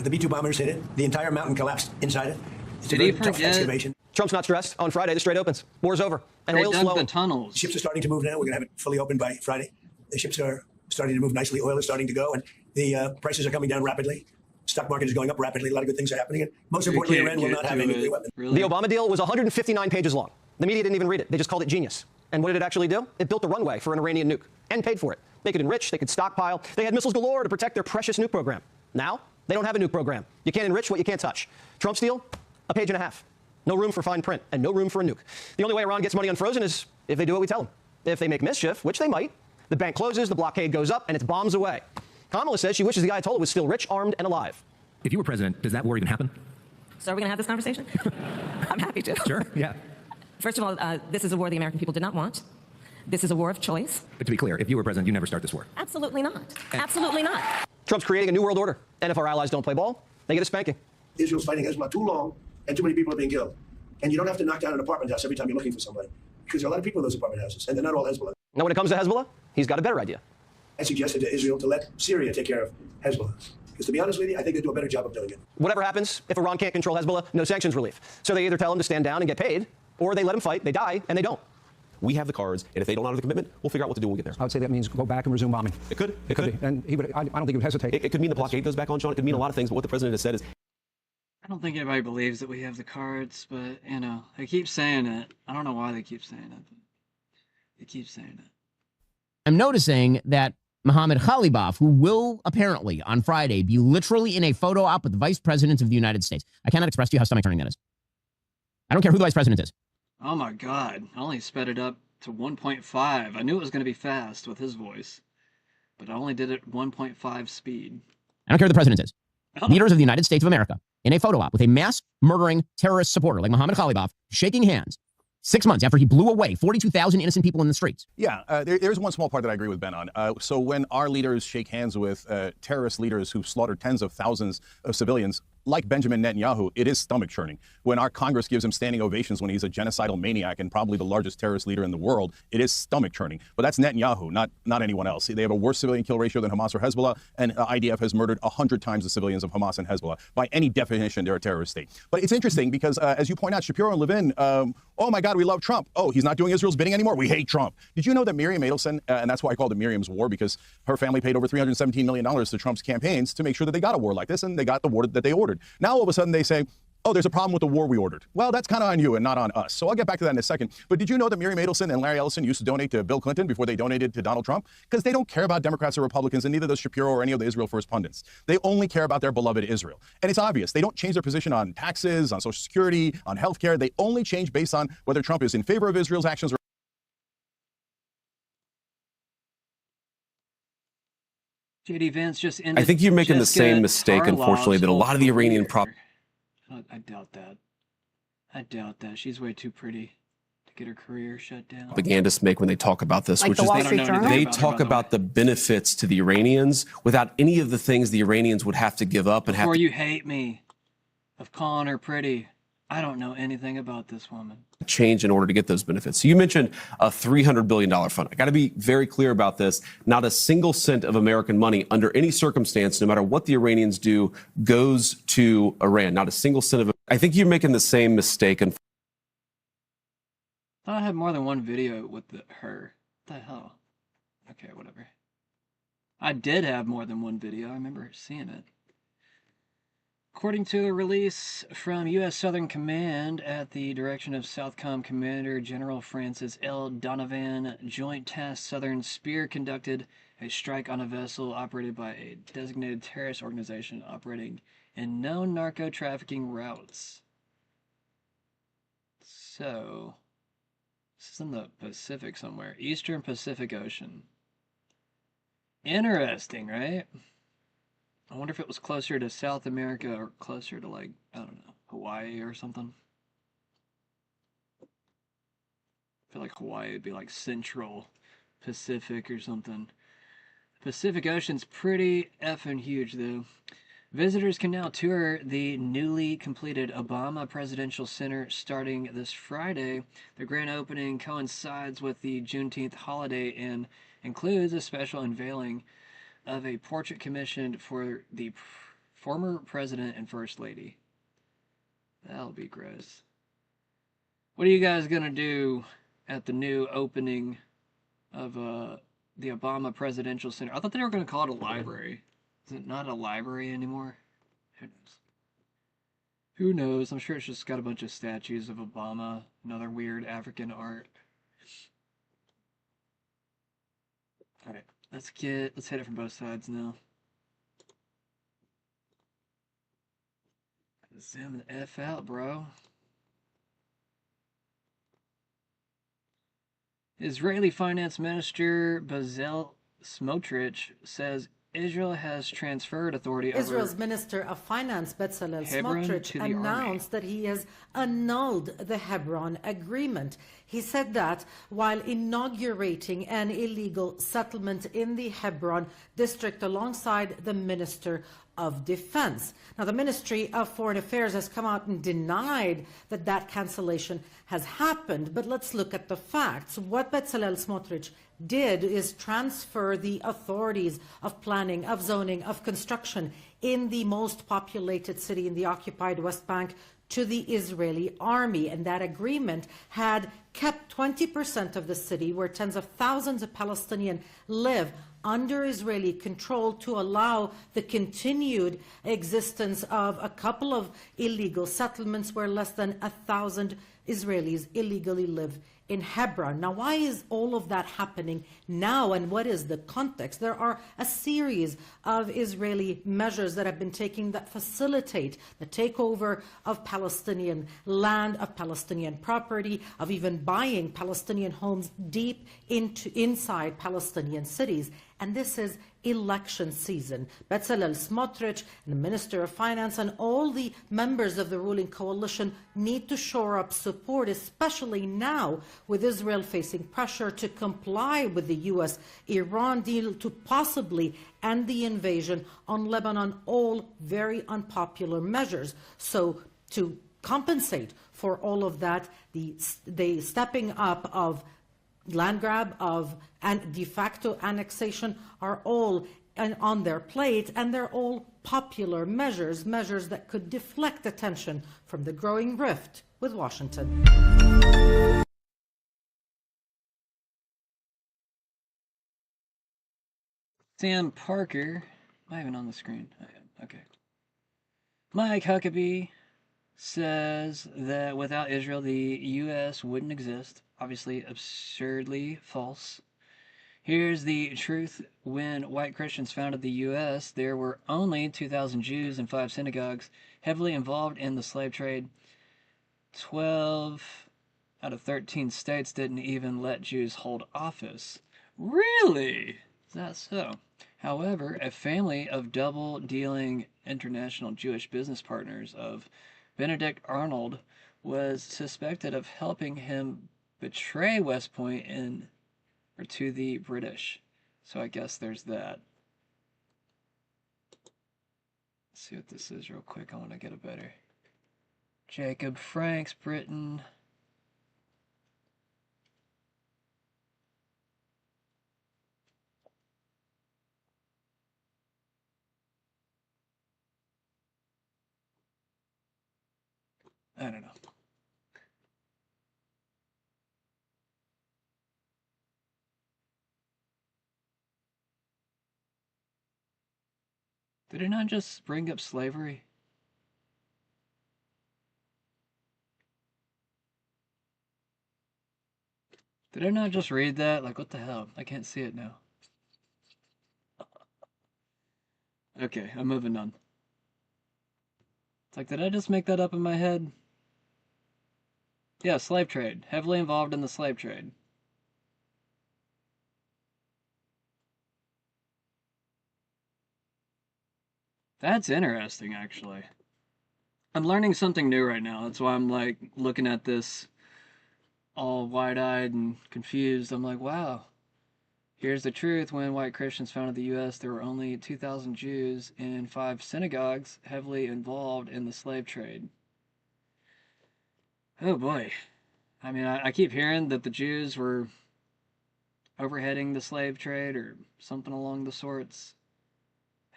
The B-2 bombers hit it. The entire mountain collapsed inside it. It's a very tough excavation. Trump's not stressed. On Friday, the Strait opens. War's over. And oil's flowing. Tunnels. Ships are starting to move now. We're going to have it fully open by Friday. The ships are starting to move nicely. Oil is starting to go, and the prices are coming down rapidly. Stock market is going up rapidly. A lot of good things are happening. And most importantly, Iran will not have a nuclear weapon. The Obama deal was 159 pages long. The media didn't even read it. They just called it genius. And what did it actually do? It built the runway for an Iranian nuke and paid for it. They could enrich, they could stockpile. They had missiles galore to protect their precious nuke program. Now, they don't have a nuke program. You can't enrich what you can't touch. Trump's deal, a page and a half. No room for fine print and no room for a nuke. The only way Iran gets money unfrozen is if they do what we tell them. If they make mischief, which they might, the bank closes, the blockade goes up, and it's bombs away. Kamala says she wishes the Ayatollah was still rich, armed, and alive. If you were president, does that war even happen? So are we going to have this conversation? I'm happy to. Sure, yeah. First of all, this is a war the American people did not want. This is a war of choice. But to be clear, if you were president, you never start this war. Absolutely not. Absolutely not. Trump's creating a new world order. And if our allies don't play ball, they get a spanking. Israel's fighting Hezbollah too long, and too many people are being killed. And you don't have to knock down an apartment house every time you're looking for somebody, because there are a lot of people in those apartment houses, and they're not all Hezbollah. Now, when it comes to Hezbollah, he's got a better idea. I suggested to Israel to let Syria take care of Hezbollah. Because to be honest with you, I think they do a better job of doing it. Whatever happens, if Iran can't control Hezbollah, no sanctions relief. So they either tell them to stand down and get paid, or they let them fight, they die, and they don't. We have the cards, and if they don't honor the commitment, we'll figure out what to do when we get there. I would say that means go back and resume bombing. It could. It could be. And he would, I don't think he would hesitate. It could mean the blockade goes back on, Sean. It could mean a lot of things, but what the president has said is... I don't think anybody believes that we have the cards, but, you know, they keep saying it. I don't know why they keep saying it, but they keep saying it. I'm noticing that Mohammed Khalibaf, who will apparently on Friday be literally in a photo op with the vice president of the United States. I cannot express to you how stomach turning that is. I don't care who the vice president is. Oh my God, I only sped it up to 1.5. I knew it was going to be fast with his voice, but I only did it 1.5 speed. I don't care who the president is. Leaders of the United States of America in a photo op with a mass murdering terrorist supporter like Mohammed Khalibaf shaking hands 6 months after he blew away 42,000 innocent people in the streets. Yeah, there's one small part that I agree with Ben on. So when our leaders shake hands with terrorist leaders who've slaughtered tens of thousands of civilians, like Benjamin Netanyahu, it is stomach churning. When our Congress gives him standing ovations when he's a genocidal maniac and probably the largest terrorist leader in the world, it is stomach churning. But that's Netanyahu, not anyone else. They have a worse civilian kill ratio than Hamas or Hezbollah, and IDF has murdered 100 times the civilians of Hamas and Hezbollah. By any definition, they're a terrorist state. But it's interesting because, as you point out, Shapiro and Levin, oh my God, we love Trump. Oh, he's not doing Israel's bidding anymore. We hate Trump. Did you know that Miriam Adelson, and that's why I called it Miriam's war, because her family paid over $317 million to Trump's campaigns to make sure that they got a war like this, and they got the war that they ordered. Now, all of a sudden, they say, oh, there's a problem with the war we ordered. Well, that's kind of on you and not on us. So I'll get back to that in a second. But did you know that Miriam Adelson and Larry Ellison used to donate to Bill Clinton before they donated to Donald Trump? Because they don't care about Democrats or Republicans, and neither does Shapiro or any of the Israel First pundits. They only care about their beloved Israel. And it's obvious. They don't change their position on taxes, on Social Security, on health care. They only change based on whether Trump is in favor of Israel's actions or JD Vance just ended. I think you're making the Jessica same mistake, Tarlov's unfortunately, that a whole lot of the Iranian career. I doubt that. I doubt that. She's way too pretty to get her career shut down. propagandists make when they talk about this, Like which the is Wall Street Journal? they talk about the benefits to the Iranians without any of the things the Iranians would have to give up and have Before to you hate me of calling her pretty, I don't know anything about this woman. change in order to get those benefits. So you mentioned a $300 billion fund. I got to be very clear about this. Not a single cent of American money under any circumstance, no matter what the Iranians do, goes to Iran. Not a single cent of it. I think you're making the same mistake. And I thought I had more than one video with her. What the hell? Okay, whatever. I did have more than one video. I remember seeing it. According to a release from U.S. Southern Command at the direction of Southcom Commander General Francis L. Donovan, Joint Task Southern Spear conducted a strike on a vessel operated by a designated terrorist organization operating in known narco-trafficking routes. So, this is in the Pacific somewhere. Eastern Pacific Ocean. Interesting, right? I wonder if it was closer to South America or closer to, like, I don't know, Hawaii or something. I feel like Hawaii would be like Central Pacific or something. Pacific Ocean's pretty effing huge, though. Visitors can now tour the newly completed Obama Presidential Center starting this Friday. The grand opening coincides with the Juneteenth holiday and includes a special unveiling of a portrait commissioned for the former president and first lady. That'll be gross. What are you guys gonna do at the new opening of the Obama Presidential Center? I thought they were gonna call it a library. Is it not a library anymore? Who knows? Who knows? I'm sure it's just got a bunch of statues of Obama and other weird African art. Alright, let's hit it from both sides now. Zoom the F out, bro. Israeli Finance Minister Bezalel Smotrich says Israel has transferred authority over Israel's Minister of Finance, Bezalel Hebron Smotrich, to the announced that he has annulled the Hebron Agreement. He said that while inaugurating an illegal settlement in the Hebron district alongside the Minister of Defense. Now, the Ministry of Foreign Affairs has come out and denied that that cancellation has happened. But let's look at the facts. What Bezalel Smotrich did is transfer the authorities of planning, of zoning, of construction in the most populated city in the occupied West Bank to the Israeli army. And that agreement had kept 20% of the city, where tens of thousands of Palestinians live, under Israeli control to allow the continued existence of a couple of illegal settlements where less than 1,000 Israelis illegally live in Hebron. Now, why is all of that happening now, and what is the context? There are a series of Israeli measures that have been taken that facilitate the takeover of Palestinian land, of Palestinian property, of even buying Palestinian homes deep inside Palestinian cities. And this is election season. Bezalel Smotrich, the Minister of Finance, and all the members of the ruling coalition need to shore up support, especially now with Israel facing pressure to comply with the U.S.-Iran deal to possibly end the invasion on Lebanon, all very unpopular measures. So to compensate for all of that, the stepping up of land grab of and de facto annexation are all on their plate, and they're all popular measures that could deflect attention from the growing rift with Washington. Sam Parker, am I even on the screen? I am. Okay. Mike Huckabee says that without Israel, the U.S. wouldn't exist. Obviously, absurdly false. Here's the truth. When white Christians founded the U.S., there were only 2,000 Jews and 5 synagogues heavily involved in the slave trade. 12 out of 13 states didn't even let Jews hold office. Really? Is that so? However, a family of double-dealing international Jewish business partners of Benedict Arnold was suspected of helping him betray West Point to the British. So I guess there's that. Let's see what this is real quick. I want to get a better. Jacob Franks, Britain. I don't know. Did it not just bring up slavery? Did I not just read that? Like, what the hell? I can't see it now. Okay, I'm moving on. It's like, did I just make that up in my head? Yeah, slave trade. Heavily involved in the slave trade. That's interesting, actually. I'm learning something new right now. That's why I'm, like, looking at this all wide-eyed and confused. I'm like, wow. Here's the truth. When white Christians founded the U.S., there were only 2,000 Jews and 5 synagogues heavily involved in the slave trade. Oh, boy. I mean, I keep hearing that the Jews were overheading the slave trade or something along the sorts.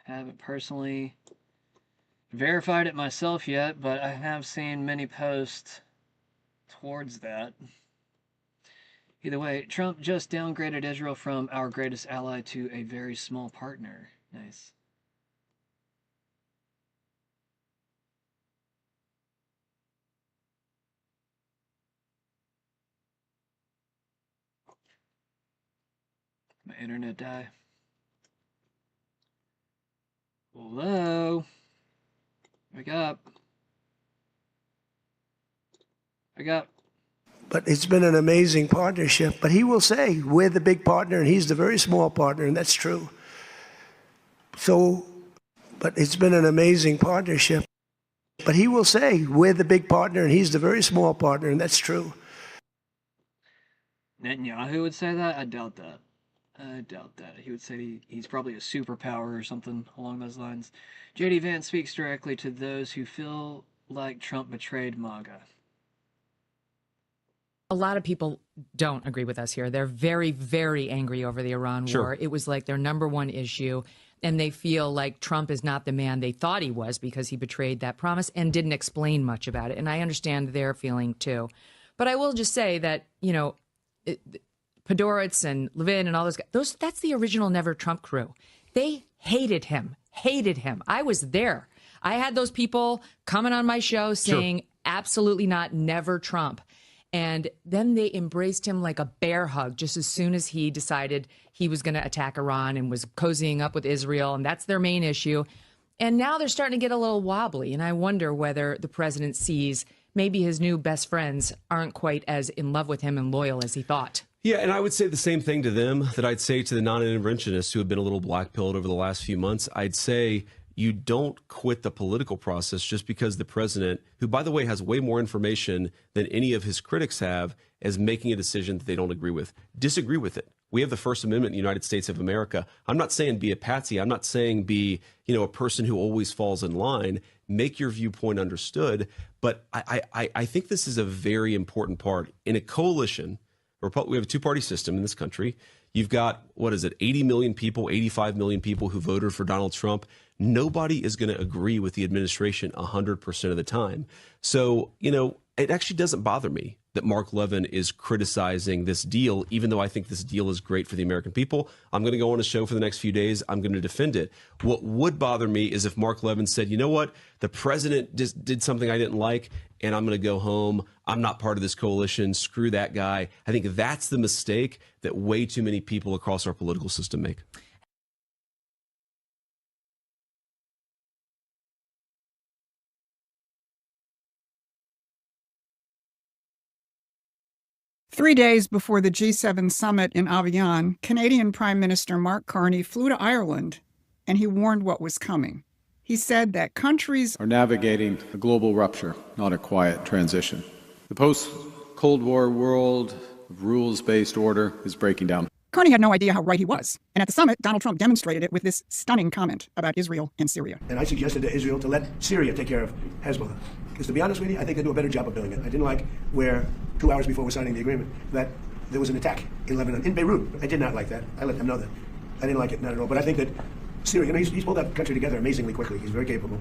Haven't personally verified it myself yet, but I have seen many posts towards that. Either way, Trump just downgraded Israel from our greatest ally to a very small partner. Nice. My internet die. Hello? Wake up. Wake up. But it's been an amazing partnership. But he will say, we're the big partner and he's the very small partner, and that's true. So, but it's been an amazing partnership. But he will say, we're the big partner and he's the very small partner, and that's true. Netanyahu would say that? I doubt that. I doubt that. He would say he's probably a superpower or something along those lines. J.D. Vance speaks directly to those who feel like Trump betrayed MAGA. A lot of people don't agree with us here. They're very, very angry over the Iran war. It was like their number one issue, and they feel like Trump is not the man they thought he was because he betrayed that promise and didn't explain much about it. And I understand their feeling too. But I will just say that, you know, Podhoretz and Levin and all those guys, that's the original Never Trump crew. They hated him. I was there. I had those people coming on my show saying, absolutely not, never Trump. And then they embraced him like a bear hug just as soon as he decided he was going to attack Iran and was cozying up with Israel. And that's their main issue. And now they're starting to get a little wobbly. And I wonder whether the president sees maybe his new best friends aren't quite as in love with him and loyal as he thought. Yeah, and I would say the same thing to them that I'd say to the non-interventionists who have been a little blackpilled over the last few months. I'd say you don't quit the political process just because the president, who, by the way, has way more information than any of his critics have, is making a decision that they don't agree with. Disagree with it. We have the First Amendment in the United States of America. I'm not saying be a patsy. I'm not saying be, a person who always falls in line. Make your viewpoint understood. But I think this is a very important part. In a coalition, we have a two-party system in this country. You've got, 80 million people, 85 million people who voted for Donald Trump. Nobody is going to agree with the administration 100% of the time. So, it actually doesn't bother me that Mark Levin is criticizing this deal, even though I think this deal is great for the American people. I'm going to go on a show for the next few days. I'm going to defend it. What would bother me is if Mark Levin said, you know what, the president just did something I didn't like, and I'm going to go home. I'm not part of this coalition. Screw that guy. I think that's the mistake that way too many people across our political system make. Three days before the G7 summit in Avian, Canadian Prime Minister Mark Carney flew to Ireland, and he warned what was coming. He said that countries are navigating a global rupture, not a quiet transition. The post-Cold War world of rules-based order is breaking down. Carney had no idea how right he was. And at the summit, Donald Trump demonstrated it with this stunning comment about Israel and Syria. And I suggested to Israel to let Syria take care of Hezbollah. Because to be honest with you, I think they do a better job of doing it. I didn't like where 2 hours before we're signing the agreement that there was an attack in Lebanon, in Beirut. I did not like that. I let them know that. I didn't like it, not at all. But I think that Syria, he's pulled that country together amazingly quickly. He's very capable.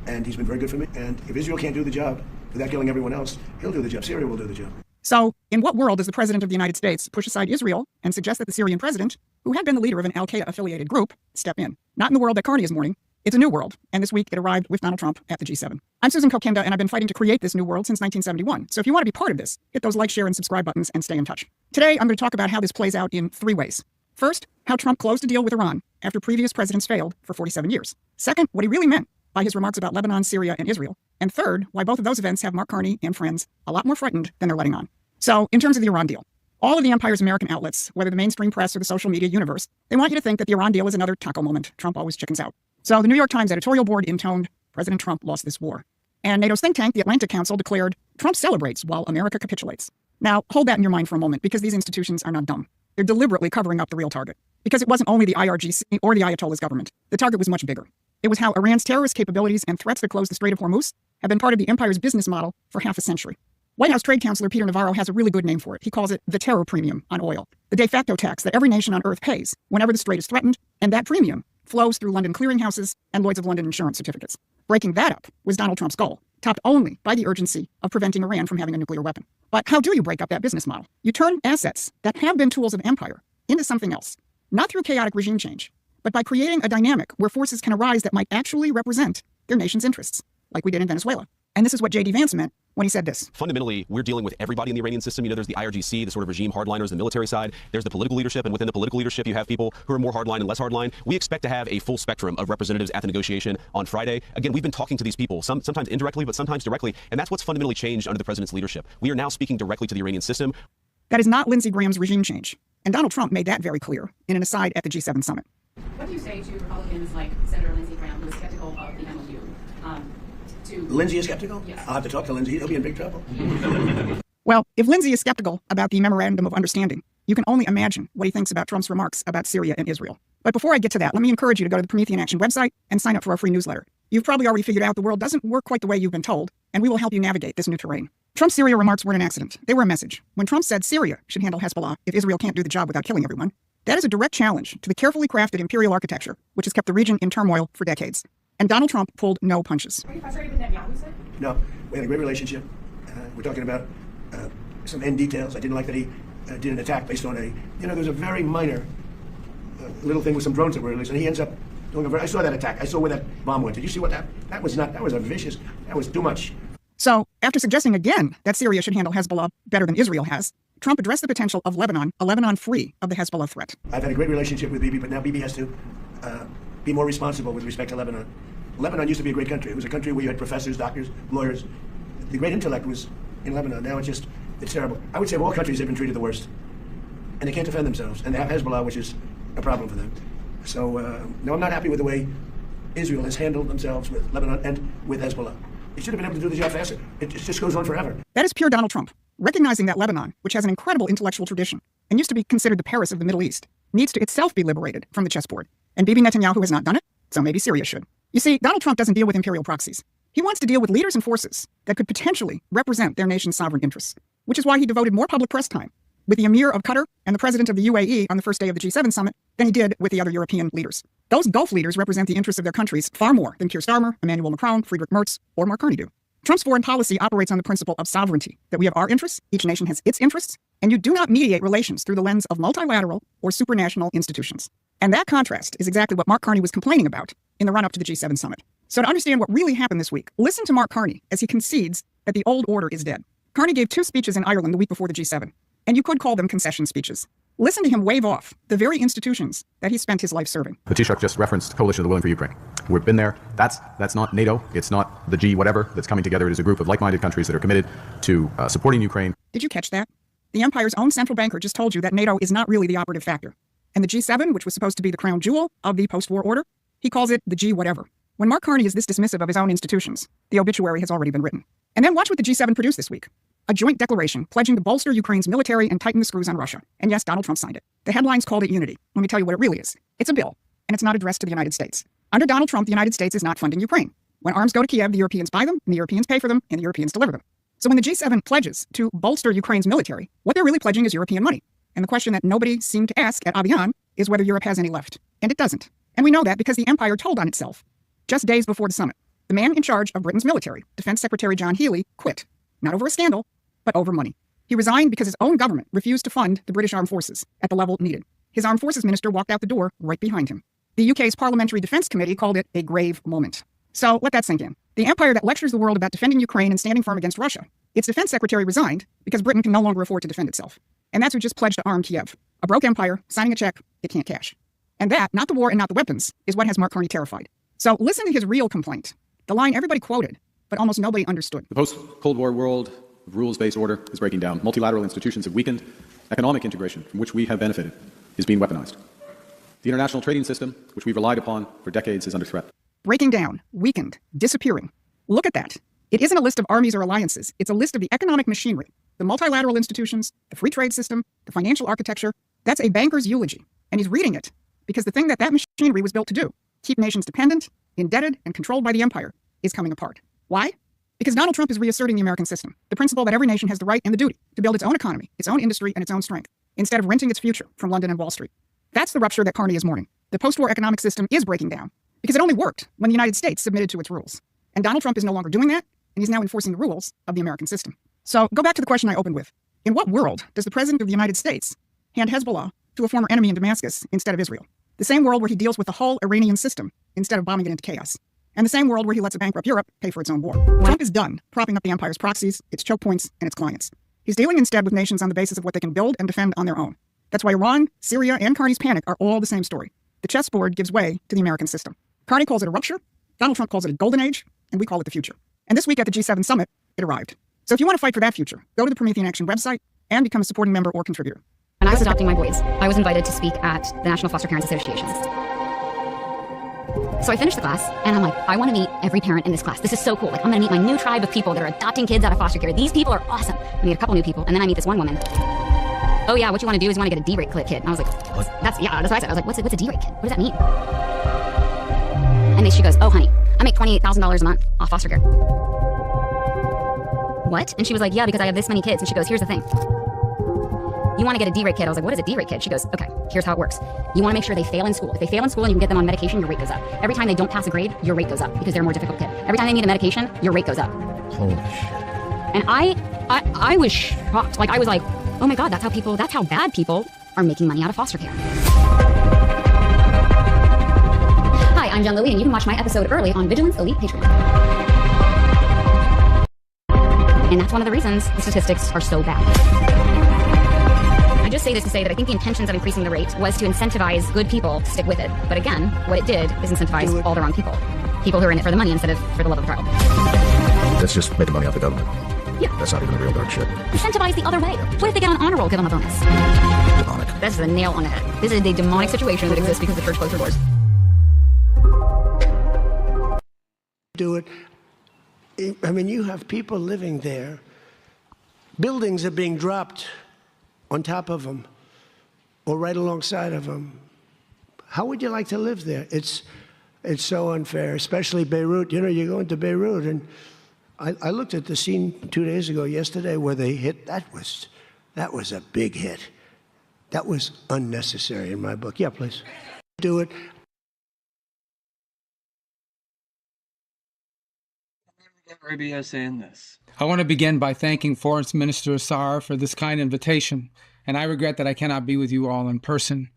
And he's been very good for me. And if Israel can't do the job without killing everyone else, he'll do the job. Syria will do the job. So, in what world does the President of the United States push aside Israel and suggest that the Syrian president, who had been the leader of an al-Qaeda-affiliated group, step in? Not in the world that Carney is mourning. It's a new world, and this week it arrived with Donald Trump at the G7. I'm Susan Kokinda, and I've been fighting to create this new world since 1971. So if you want to be part of this, hit those like, share, and subscribe buttons and stay in touch. Today, I'm going to talk about how this plays out in three ways. First, how Trump closed a deal with Iran after previous presidents failed for 47 years. Second, what he really meant by his remarks about Lebanon, Syria, and Israel. And third, why both of those events have Mark Carney and friends a lot more frightened than they're letting on. So, in terms of the Iran deal, all of the empire's American outlets, whether the mainstream press or the social media universe, they want you to think that the Iran deal is another taco moment. Trump always chickens out. So the New York Times editorial board intoned, President Trump lost this war. And NATO's think tank, the Atlantic Council, declared, Trump celebrates while America capitulates. Now, hold that in your mind for a moment, because these institutions are not dumb. They're deliberately covering up the real target. Because it wasn't only the IRGC or the Ayatollah's government. The target was much bigger. It was how Iran's terrorist capabilities and threats to close the Strait of Hormuz have been part of the empire's business model for half a century. White House Trade Counselor Peter Navarro has a really good name for it. He calls it the terror premium on oil, the de facto tax that every nation on earth pays whenever the strait is threatened, and that premium flows through London clearinghouses and Lloyd's of London insurance certificates. Breaking that up was Donald Trump's goal, topped only by the urgency of preventing Iran from having a nuclear weapon. But how do you break up that business model? You turn assets that have been tools of empire into something else, not through chaotic regime change, but by creating a dynamic where forces can arise that might actually represent their nation's interests, like we did in Venezuela. And this is what J.D. Vance meant when he said this. Fundamentally, we're dealing with everybody in the Iranian system. You know, there's the IRGC, the sort of regime hardliners, the military side. There's the political leadership, and within the political leadership, you have people who are more hardline and less hardline. We expect to have a full spectrum of representatives at the negotiation on Friday. Again, we've been talking to these people, sometimes indirectly, but sometimes directly, and that's what's fundamentally changed under the president's leadership. We are now speaking directly to the Iranian system. That is not Lindsey Graham's regime change. And Donald Trump made that very clear in an aside at the G7 summit. What do you say to Republicans like Senator Lindsey Graham, who is skeptical of the MOU? Lindsey is skeptical? Yes. I'll have to talk to Lindsey. He'll be in big trouble. Well, if Lindsey is skeptical about the Memorandum of Understanding, you can only imagine what he thinks about Trump's remarks about Syria and Israel. But before I get to that, let me encourage you to go to the Promethean Action website and sign up for our free newsletter. You've probably already figured out the world doesn't work quite the way you've been told, and we will help you navigate this new terrain. Trump's Syria remarks weren't an accident. They were a message. When Trump said Syria should handle Hezbollah if Israel can't do the job without killing everyone, that is a direct challenge to the carefully crafted imperial architecture which has kept the region in turmoil for decades. And Donald Trump pulled no punches. Are you frustrated with Netanyahu, sir? No, we had a great relationship. We're talking about some end details. I didn't like that he did an attack based on there's a very minor little thing with some drones that were released, and he ends up doing I saw that attack. I saw where that bomb went. Did you see what that was that was that was too much. So, after suggesting again that Syria should handle Hezbollah better than Israel has, Trump addressed the potential of Lebanon, a Lebanon free of the Hezbollah threat. I've had a great relationship with Bibi, but now Bibi has to be more responsible with respect to Lebanon. Lebanon used to be a great country. It was a country where you had professors, doctors, lawyers. The great intellect was in Lebanon. Now it's terrible. I would say of all countries, they've been treated the worst. And they can't defend themselves. And they have Hezbollah, which is a problem for them. So, no, I'm not happy with the way Israel has handled themselves with Lebanon and with Hezbollah. It should have been able to do the job faster. It just goes on forever. That is pure Donald Trump, recognizing that Lebanon, which has an incredible intellectual tradition and used to be considered the Paris of the Middle East, needs to itself be liberated from the chessboard. And Bibi Netanyahu has not done it, so maybe Syria should. You see, Donald Trump doesn't deal with imperial proxies. He wants to deal with leaders and forces that could potentially represent their nation's sovereign interests, which is why he devoted more public press time with the Emir of Qatar and the president of the UAE on the first day of the G7 summit than he did with the other European leaders. Those Gulf leaders represent the interests of their countries far more than Keir Starmer, Emmanuel Macron, Friedrich Merz, or Mark Carney do. Trump's foreign policy operates on the principle of sovereignty, that we have our interests, each nation has its interests, and you do not mediate relations through the lens of multilateral or supranational institutions. And that contrast is exactly what Mark Carney was complaining about in the run-up to the G7 summit. So to understand what really happened this week, listen to Mark Carney as he concedes that the old order is dead. Carney gave 2 speeches in Ireland the week before the G7, and you could call them concession speeches. Listen to him wave off the very institutions that he spent his life serving. The Taoiseach just referenced Coalition of the Willing for Ukraine. We've been there. That's not NATO. It's not the G whatever that's coming together. It is a group of like-minded countries that are committed to supporting Ukraine. Did you catch that? The empire's own central banker just told you that NATO is not really the operative factor. And the G7, which was supposed to be the crown jewel of the post-war order, he calls it the G whatever. When Mark Carney is this dismissive of his own institutions, the obituary has already been written. And then watch what the G7 produced this week. A joint declaration pledging to bolster Ukraine's military and tighten the screws on Russia. And yes, Donald Trump signed it. The headlines called it unity. Let me tell you what it really is. It's a bill, and it's not addressed to the United States. Under Donald Trump, the United States is not funding Ukraine. When arms go to Kiev, the Europeans buy them, and the Europeans pay for them, and the Europeans deliver them. So when the G7 pledges to bolster Ukraine's military, what they're really pledging is European money. And the question that nobody seemed to ask at Avian is whether Europe has any left. And it doesn't. And we know that because the empire told on itself. Just days before the summit, the man in charge of Britain's military, Defense Secretary John Healey, quit. Not over a scandal, but over money. He resigned because his own government refused to fund the British armed forces at the level needed. His armed forces minister walked out the door right behind him. The UK's Parliamentary Defence Committee called it a grave moment. So let that sink in. The empire that lectures the world about defending Ukraine and standing firm against Russia, its defense secretary resigned because Britain can no longer afford to defend itself. And that's who just pledged to arm Kiev. A broke empire, signing a check it can't cash. And that, not the war and not the weapons, is what has Mark Carney terrified. So listen to his real complaint. The line everybody quoted, but almost nobody understood. The post-Cold War world of rules-based order is breaking down. Multilateral institutions have weakened. Economic integration, from which we have benefited, is being weaponized. The international trading system, which we've relied upon for decades, is under threat. Breaking down, weakened, disappearing. Look at that. It isn't a list of armies or alliances. It's a list of the economic machinery, the multilateral institutions, the free trade system, the financial architecture. That's a banker's eulogy. And he's reading it because the thing that machinery was built to do, keep nations dependent, indebted, and controlled by the empire, is coming apart. Why? Because Donald Trump is reasserting the American system, the principle that every nation has the right and the duty to build its own economy, its own industry, and its own strength, instead of renting its future from London and Wall Street. That's the rupture that Carney is mourning. The post-war economic system is breaking down because it only worked when the United States submitted to its rules. And Donald Trump is no longer doing that, and he's now enforcing the rules of the American system. So go back to the question I opened with. In what world does the President of the United States hand Hezbollah to a former enemy in Damascus instead of Israel? The same world where he deals with the whole Iranian system instead of bombing it into chaos. and the same world where he lets a bankrupt Europe pay for its own war. Trump is done propping up the empire's proxies, its choke points, and its clients. He's dealing instead with nations on the basis of what they can build and defend on their own. That's why Iran, Syria, and Carney's panic are all the same story. The chessboard gives way to the American system. Carney calls it a rupture, Donald Trump calls it a golden age, and we call it the future. And this week at the G7 summit, it arrived. So if you want to fight for that future, go to the Promethean Action website and become a supporting member or contributor. When I was adopting my boys, I was invited to speak at the National Foster Parents Association. So I finished the class, and I'm like, I want to meet every parent in this class. This is so cool. Like, I'm going to meet my new tribe of people that are adopting kids out of foster care. These people are awesome. I meet a couple new people, and then I meet this one woman. Oh yeah, what you want to do is you want to get a D-rate kid. And I was like, that's what I said. I was like, what's a D-rate kid? What does that mean? And then she goes, oh honey, I make $28,000 a month off foster care. What? And she was like, yeah, because I have this many kids. And she goes, here's the thing. You want to get a D-rate kid. I was like, what is a D-rate kid? She goes, okay, here's how it works. You want to make sure they fail in school. If they fail in school and you can get them on medication, your rate goes up. Every time they don't pass a grade, your rate goes up because they're a more difficult kid. Every time they need a medication, your rate goes up. Holy shit. And I was shocked. Like, I was like, oh my God, that's how bad people are making money out of foster care. Hi, I'm Jen Lilly, and you can watch my episode early on Vigilance Elite Patreon. And that's one of the reasons the statistics are so bad. I just say this to say that I think the intentions of increasing the rate was to incentivize good people to stick with it. But again, what it did is incentivize all the wrong people. People who are in it for the money instead of for the love of the child. That's just making money off the government. Yeah. That's not even the real dark shit. Incentivize the other way. What if they get on honor roll, give them a bonus? Demonic. That's a nail on the head. This is a demonic situation that exists because the church closed their doors. Do it. I mean, you have people living there. Buildings are being dropped on top of them or right alongside of them. How would you like to live there? It's so unfair, especially Beirut. You know, you go into Beirut, and I looked at the scene 2 days ago, yesterday, where they hit. That was a big hit. That was unnecessary in my book. Yeah, please. Do it. Rubio saying this. I want to begin by thanking Foreign Minister Saar for this kind invitation, and I regret that I cannot be with you all in person.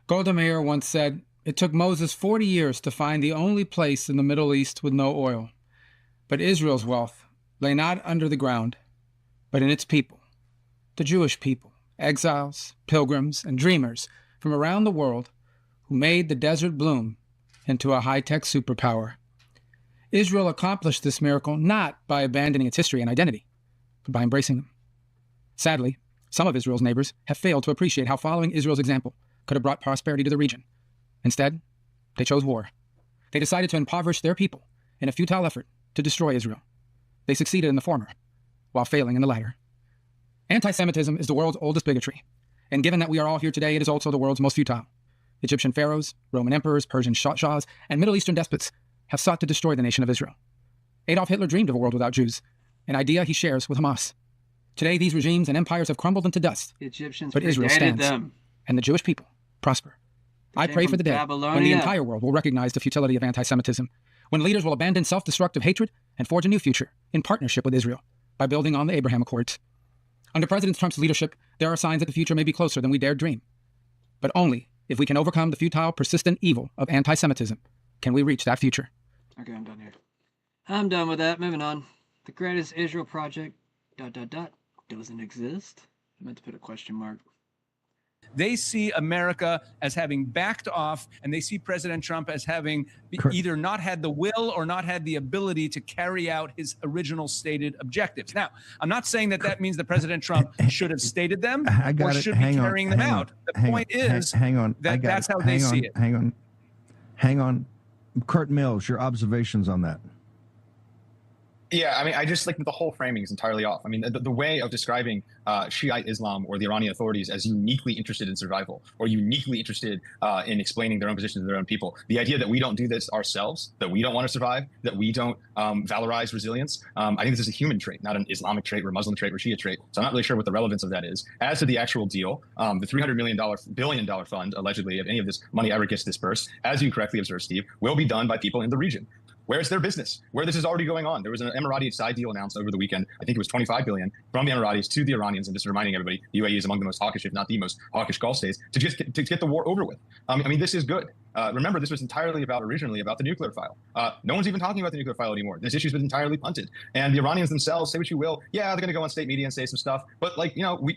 Golda Meir once said, it took Moses 40 years to find the only place in the Middle East with no oil. But Israel's wealth lay not under the ground, but in its people, the Jewish people, exiles, pilgrims, and dreamers from around the world who made the desert bloom into a high-tech superpower. Israel accomplished this miracle not by abandoning its history and identity, but by embracing them. Sadly, some of Israel's neighbors have failed to appreciate how following Israel's example could have brought prosperity to the region. Instead, they chose war. They decided to impoverish their people in a futile effort to destroy Israel. They succeeded in the former, while failing in the latter. Anti-Semitism is the world's oldest bigotry, and given that we are all here today, it is also the world's most futile. Egyptian pharaohs, Roman emperors, Persian shahs, and Middle Eastern despots have sought to destroy the nation of Israel. Adolf Hitler dreamed of a world without Jews, an idea he shares with Hamas. Today, these regimes and empires have crumbled into dust, The Egyptians but Israel predated stands, them. and the Jewish people prosper. I pray for the day when the Babylonia. entire world will recognize the futility of anti-Semitism, when leaders will abandon self-destructive hatred and forge a new future in partnership with Israel by building on the Abraham Accords. Under President Trump's leadership, there are signs that the future may be closer than we dared dream. But only if we can overcome the futile, persistent evil of anti-Semitism can we reach that future. Okay, I'm done here. I'm done with that. Moving on. The greatest Israel project, ... doesn't exist. I meant to put a question mark. They see America as having backed off, and they see President Trump as having either not had the will or not had the ability to carry out his original stated objectives. Now, I'm not saying that that means that President Trump should have stated them or should be carrying them out. The point is that that's how they see it. Hang on. Kurt Mills, your observations on that. Yeah, I mean, I just like the whole framing is entirely off. I mean, the way of describing Shiite Islam or the Iranian authorities as uniquely interested in survival or uniquely interested in explaining their own position to their own people. The idea that we don't do this ourselves, that we don't want to survive, that we don't valorize resilience. I think this is a human trait, not an Islamic trait or Muslim trait or Shia trait. So I'm not really sure what the relevance of that is. As to the actual deal, the $300 billion fund, allegedly, if any of this money ever gets dispersed, as you correctly observed, Steve, will be done by people in the region. Where's their business? Where this is already going on. There was an Emirati side deal announced over the weekend. I think it was $25 billion from the Emiratis to the Iranians. And just reminding everybody, the UAE is among the most hawkish, if not the most hawkish Gulf states, to get the war over with. I mean, this is good. Remember, this was entirely originally about the nuclear file. No one's even talking about the nuclear file anymore. This issue's been entirely punted. And the Iranians themselves, say what you will, yeah, they're going to go on state media and say some stuff. But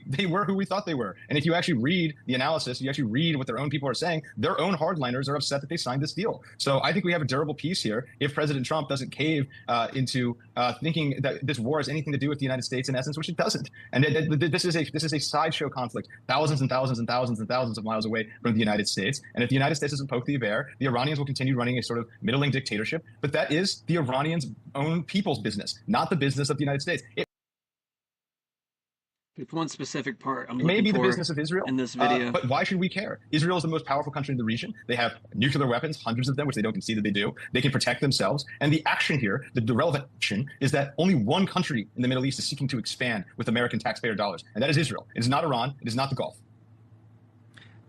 they were who we thought they were. And if you actually read the analysis, you actually read what their own people are saying, their own hardliners are upset that they signed this deal. So I think we have a durable peace here if President Trump doesn't cave into thinking that this war has anything to do with the United States in essence, which it doesn't. And this is a sideshow conflict, thousands and thousands and thousands and thousands of miles away from the United States. And if the United States doesn't poke the bear, the Iranians will continue running a sort of middling dictatorship. But that is the Iranians' own people's business, not the business of the United States. There's one specific part I'm It may looking be the for business of Israel in this video. but why should we care? Israel is the most powerful country in the region. They have nuclear weapons, hundreds of them, which they don't concede that they do. They can protect themselves. And the action here, the relevant action, is that only one country in the Middle East is seeking to expand with American taxpayer dollars, and that is Israel. It is not Iran. It is not the Gulf.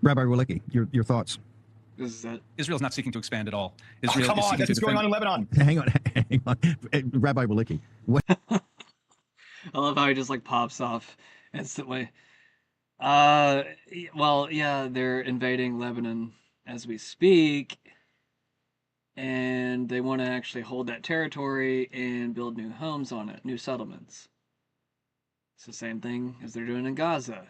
Rabbi Walicki, your thoughts? Israel's not seeking to expand at all. Israel come on, that's what's going on in Lebanon. Hang on. Rabbi Walicki. What? I love how he just like pops off instantly. Well, yeah, they're invading Lebanon as we speak, and they want to actually hold that territory and build new homes on it, new settlements. It's the same thing as they're doing in Gaza.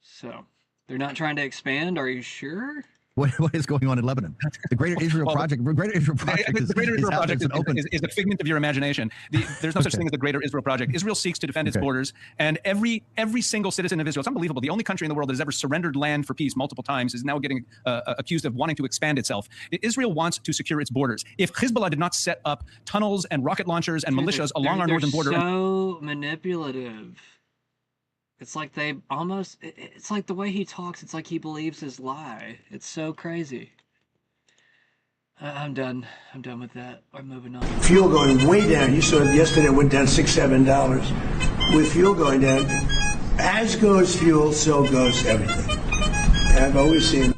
So, they're not trying to expand, are you sure? What is going on in Lebanon? The Greater Israel Project. The Greater Israel Project is a figment of your imagination. There's no such thing as the Greater Israel Project. Israel seeks to defend its borders, and every single citizen of Israel, it's unbelievable. The only country in the world that has ever surrendered land for peace multiple times is now getting accused of wanting to expand itself. Israel wants to secure its borders. If Hezbollah did not set up tunnels and rocket launchers and militias along our northern border, so manipulative. It's like it's like the way he talks, it's like he believes his lie. It's so crazy. I'm done. I'm done with that. We're moving on. Fuel going way down. You saw it yesterday, it went down $6-7. With fuel going down, as goes fuel, so goes everything. I've always seen.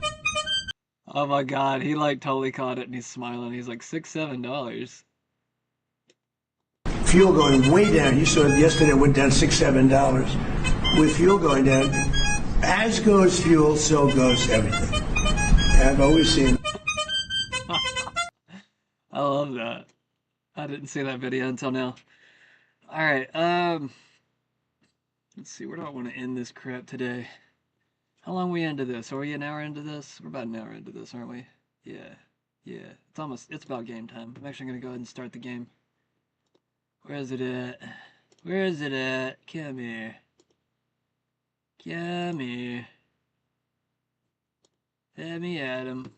Oh my God, he like totally caught it and he's smiling. He's like $6-7. Fuel going way down. You saw it yesterday, it went down $6-7. With fuel going down, as goes fuel, so goes everything. I've always seen. I love that. I didn't see that video until now. All right, let's see. Where do I want to end this crap today? How long are we into this? Are we an hour into this? We're about an hour into this, aren't we? Yeah. It's about game time. I'm actually gonna go ahead and start the game. Where is it at? Where is it at? Come here. Come here. Let me at him.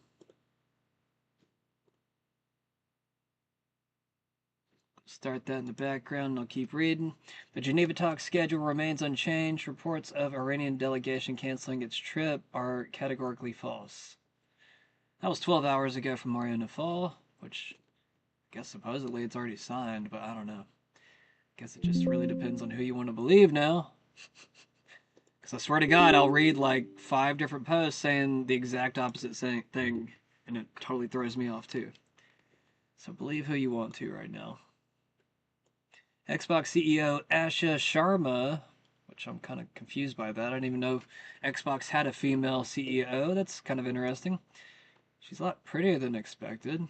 Start that in the background and I'll keep reading. The Geneva talks schedule remains unchanged. Reports of Iranian delegation canceling its trip are categorically false. That was 12 hours ago from Mario Nafal, which I guess supposedly it's already signed, but I don't know. I guess it just really depends on who you want to believe now. Because I swear to God, I'll read like 5 different posts saying the exact opposite thing, and it totally throws me off too. So believe who you want to right now. Xbox CEO Asha Sharma, which I'm kind of confused by that. I didn't even know Xbox had a female CEO. That's kind of interesting. She's a lot prettier than expected.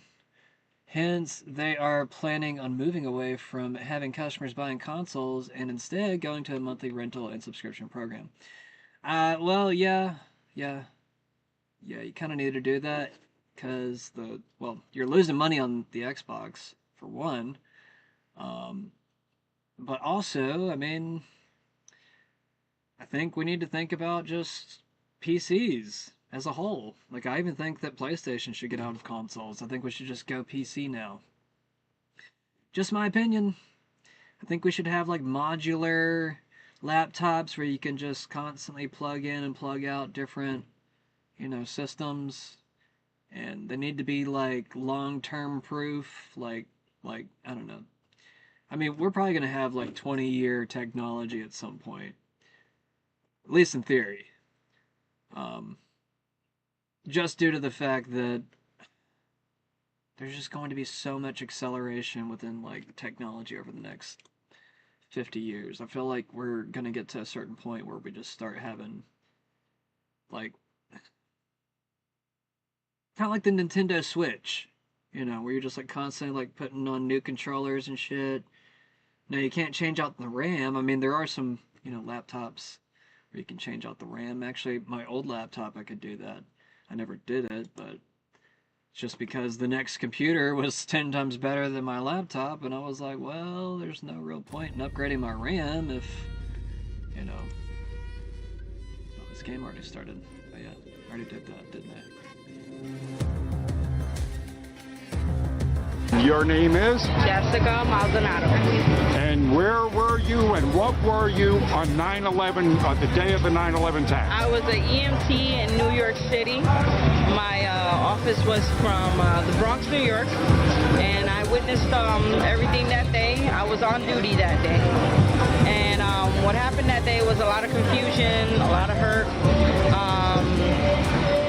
Hence, they are planning on moving away from having customers buying consoles and instead going to a monthly rental and subscription program. Well, yeah, you kind of need to do that because you're losing money on the Xbox for one. But also, I mean, I think we need to think about just PCs as a whole. Like, I even think that PlayStation should get out of consoles. I think we should just go PC now. Just my opinion. I think we should have, like, modular laptops where you can just constantly plug in and plug out different, systems. And they need to be, like, long-term proof. Like, I don't know. I mean, we're probably going to have, like, 20-year technology at some point. At least in theory. Just due to the fact that there's just going to be so much acceleration within, like, technology over the next 50 years. I feel like we're going to get to a certain point where we just start having, like, Kind of like the Nintendo Switch, you know, where you're just like constantly like putting on new controllers and shit. Now you can't change out the RAM. I mean, there are some, you know, laptops where you can change out the RAM. Actually, my old laptop, I could do that. I never did it, but just because the next computer was 10 times better than my laptop, and I was like, well, there's no real point in upgrading my RAM if, you know. Oh, this game already started. But yeah, I already did that, didn't I? Your name is? Jessica Maldonado. And where were you and what were you on 9/11, the day of the 9/11 attack? I was an EMT in New York City. My office was from the Bronx, New York, and I witnessed everything that day. I was on duty that day. And what happened that day was a lot of confusion, a lot of hurt.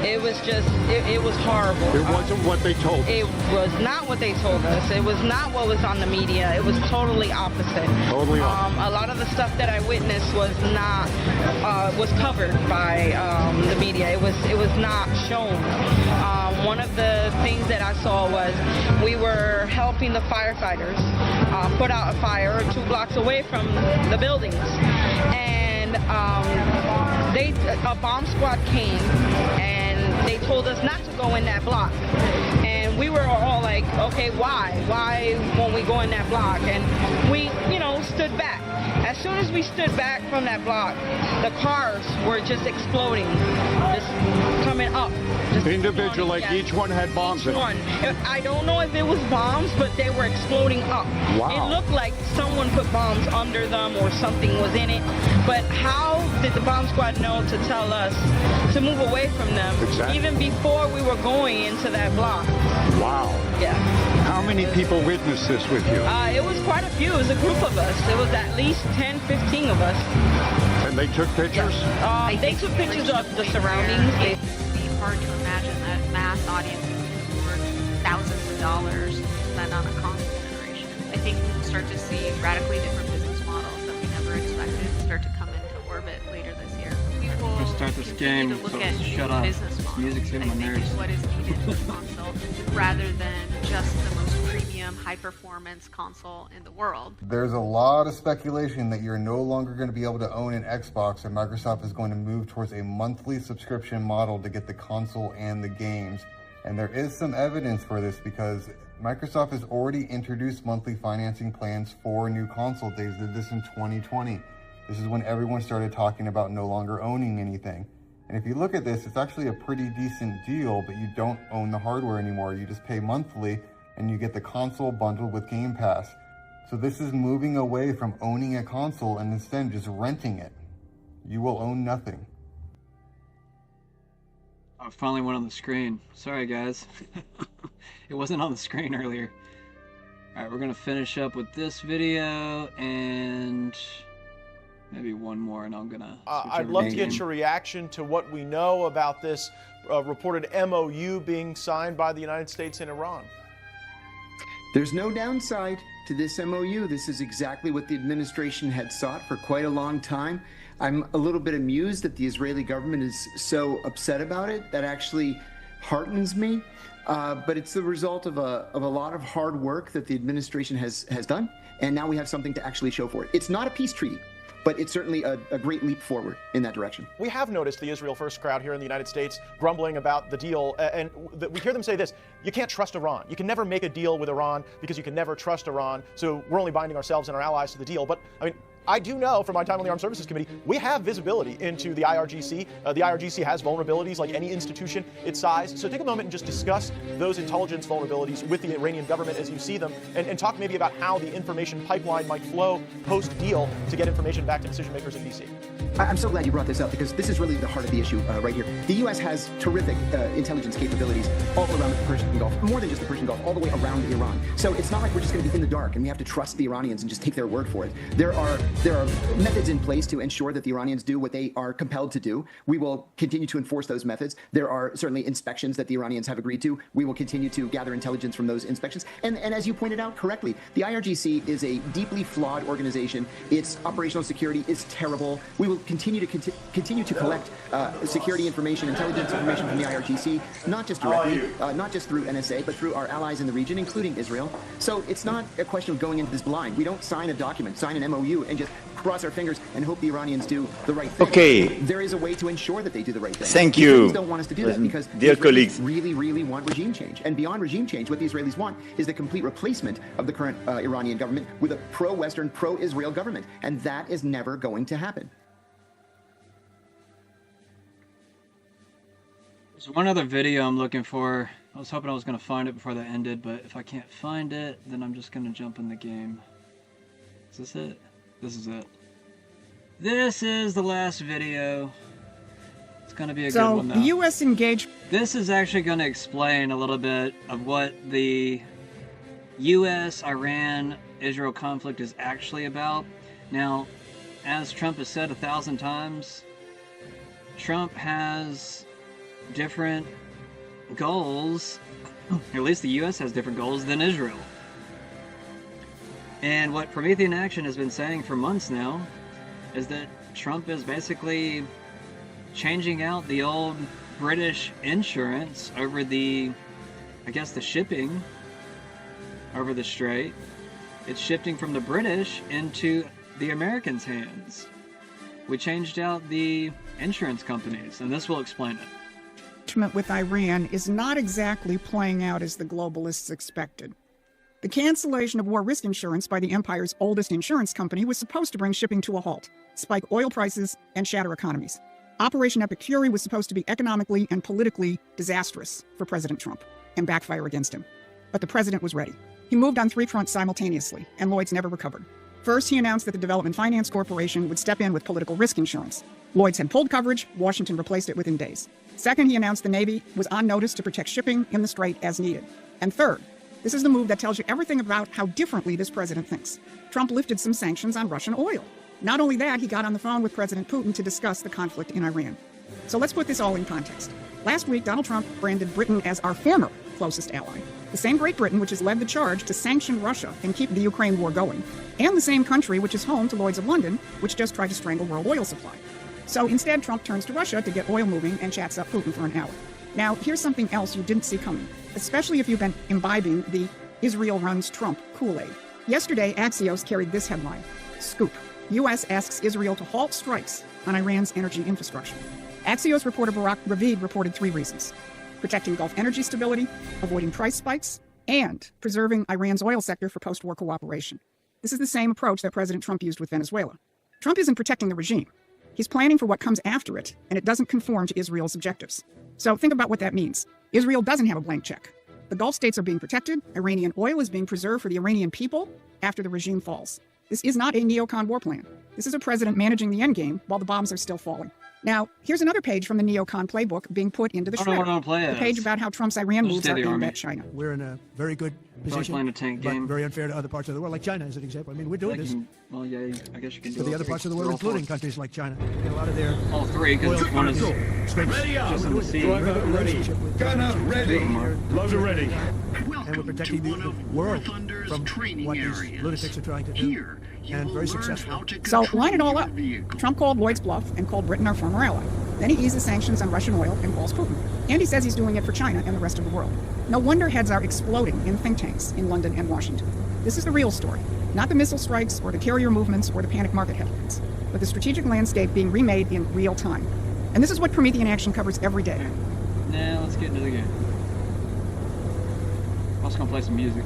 It was just, it was horrible. It wasn't what they told us. It was not what they told us. It was not what was on the media. It was totally opposite. Totally opposite. A lot of the stuff that I witnessed was not, was covered by the media. It was not shown. One of the things that I saw was we were helping the firefighters put out a fire 2 blocks away from the buildings. And a bomb squad came and they told us not to go in that block. And we were all like, okay, why? Why won't we go in that block? And we, you know, stood back. As soon as we stood back from that block, the cars were just exploding, just coming up. Just individually, like each one had bombs in it. I don't know if it was bombs, but they were exploding up. Wow. It looked like someone put bombs under them or something was in it. But how did the bomb squad know to tell us to move away from them, exactly, even before we were going into that block? Wow. Yeah. How many people witnessed this with you? It was quite a few. It was a group of us. It was at least 10, 15 of us. And they took pictures? They took pictures of the surroundings. It would be hard to imagine that mass audiences can afford thousands of dollars to spend on a console generation. I think we'll start to see radically different business models that we never expected start to come into orbit later this year. We will start this game, to look so at shut up. business models. Music's getting my nerves. What is needed for console, rather than just the most premium, high-performance console in the world. There's a lot of speculation that you're no longer going to be able to own an Xbox, and Microsoft is going to move towards a monthly subscription model to get the console and the games. And there is some evidence for this because Microsoft has already introduced monthly financing plans for new console. They did this in 2020. This is when everyone started talking about no longer owning anything. And if you look at this, it's actually a pretty decent deal, but you don't own the hardware anymore. You just pay monthly and you get the console bundled with Game Pass. So this is moving away from owning a console and instead just renting it. You will own nothing. I finally went on the screen. Sorry guys. It wasn't on the screen earlier. Alright, we're gonna finish up with this video and maybe one more, and I'm gonna I'd love to get your reaction to what we know about this reported MOU being signed by the United States and Iran. There's no downside to this MOU. This is exactly what the administration had sought for quite a long time. I'm a little bit amused that the Israeli government is so upset about it. That actually heartens me. But it's the result of a lot of hard work that the administration has done, and now we have something to actually show for it. It's not a peace treaty, but it's certainly a great leap forward in that direction. We have noticed the Israel First crowd here in the United States grumbling about the deal, and we hear them say this: you can't trust Iran. You can never make a deal with Iran because you can never trust Iran, so we're only binding ourselves and our allies to the deal. But I mean, I do know from my time on the Armed Services Committee, we have visibility into the IRGC. The IRGC has vulnerabilities like any institution its size. So take a moment and just discuss those intelligence vulnerabilities with the Iranian government as you see them, and talk maybe about how the information pipeline might flow post-deal to get information back to decision makers in D.C. I'm so glad you brought this up because this is really the heart of the issue right here. The U.S. has terrific intelligence capabilities all around the Persian Gulf, more than just the Persian Gulf, all the way around Iran. So it's not like we're just going to be in the dark and we have to trust the Iranians and just take their word for it. There are There are methods in place to ensure that the Iranians do what they are compelled to do. We will continue to enforce those methods. There are certainly inspections that the Iranians have agreed to. We will continue to gather intelligence from those inspections. And as you pointed out correctly, the IRGC is a deeply flawed organization. Its operational security is terrible. We will continue to collect security information, intelligence information from the IRGC, not just directly, not just through NSA, but through our allies in the region, including Israel. So it's not a question of going into this blind. We don't sign a document, sign an MOU, and just cross our fingers and hope the Iranians do the right thing. Okay. There is a way to ensure that they do the right thing. Thank the you. Israelis don't want us to do that because dear colleagues, really, really want regime change. And beyond regime change, what the Israelis want is the complete replacement of the current Iranian government with a pro-Western, pro-Israel government. And that is never going to happen. There's one other video I'm looking for. I was hoping I was going to find it before that ended, but if I can't find it, then I'm just going to jump in the game. Is this it? This is it. This is the last video. It's going to be a good one, though. So, the U.S. engaged... This is actually going to explain a little bit of what the U.S., Iran, Israel conflict is actually about. Now, as Trump has said 1,000 times, Trump has different goals, or at least the U.S. has different goals than Israel. And what Promethean Action has been saying for months now is that Trump is basically changing out the old British insurance over the, I guess, the shipping over the strait. It's shifting from the British into the Americans' hands. We changed out the insurance companies, and this will explain it. With Iran is not exactly playing out as the globalists expected. The cancellation of war risk insurance by the empire's oldest insurance company was supposed to bring shipping to a halt, spike oil prices, and shatter economies. Operation Epicurus was supposed to be economically and politically disastrous for President Trump and backfire against him. But the president was ready. He moved on 3 fronts simultaneously, and Lloyd's never recovered. First, he announced that the Development Finance Corporation would step in with political risk insurance. Lloyd's had pulled coverage. Washington replaced it within days. Second, he announced the Navy was on notice to protect shipping in the strait as needed. And third, this is the move that tells you everything about how differently this president thinks. Trump lifted some sanctions on Russian oil. Not only that, he got on the phone with President Putin to discuss the conflict in Iran. So let's put this all in context. Last week, Donald Trump branded Britain as our former closest ally. The same Great Britain which has led the charge to sanction Russia and keep the Ukraine war going. And the same country which is home to Lloyd's of London, which just tried to strangle world oil supply. So instead, Trump turns to Russia to get oil moving and chats up Putin for an hour. Now, here's something else you didn't see coming, especially if you've been imbibing the Israel runs Trump Kool-Aid. Yesterday, Axios carried this headline: Scoop. U.S. asks Israel to halt strikes on Iran's energy infrastructure. Axios reporter Barak Ravid reported 3 reasons: protecting Gulf energy stability, avoiding price spikes, and preserving Iran's oil sector for post-war cooperation. This is the same approach that President Trump used with Venezuela. Trump isn't protecting the regime. He's planning for what comes after it, and it doesn't conform to Israel's objectives. So think about what that means. Israel doesn't have a blank check. The Gulf states are being protected. Iranian oil is being preserved for the Iranian people after the regime falls. This is not a neocon war plan. This is a president managing the endgame while the bombs are still falling. Now, here's another page from the neocon playbook being put into the shredder. The page about how Trump's Iran moves are aimed at China. We're in a very good position, playing a tank but game. very unfair to other parts of the world, like China as an example. I mean, we're doing this Well, yeah, I guess you can do for the all other three. parts of the world, All including four. countries like China. Get a lot of their All 3, because oil one is straight just in the sea. Gunner ready. Loader ready. And we're protecting the world from what these lunatics are trying to do. And very successful. So line it all up. Trump called Lloyd's bluff and called Britain our former ally. Then he eases sanctions on Russian oil and calls Putin. And he says he's doing it for China and the rest of the world. No wonder heads are exploding in think tanks in London and Washington. This is the real story. Not the missile strikes or the carrier movements or the panic market headlines, but the strategic landscape being remade in real time. And this is what Promethean Action covers every day. Now let's get into the game. I'm also gonna play some music.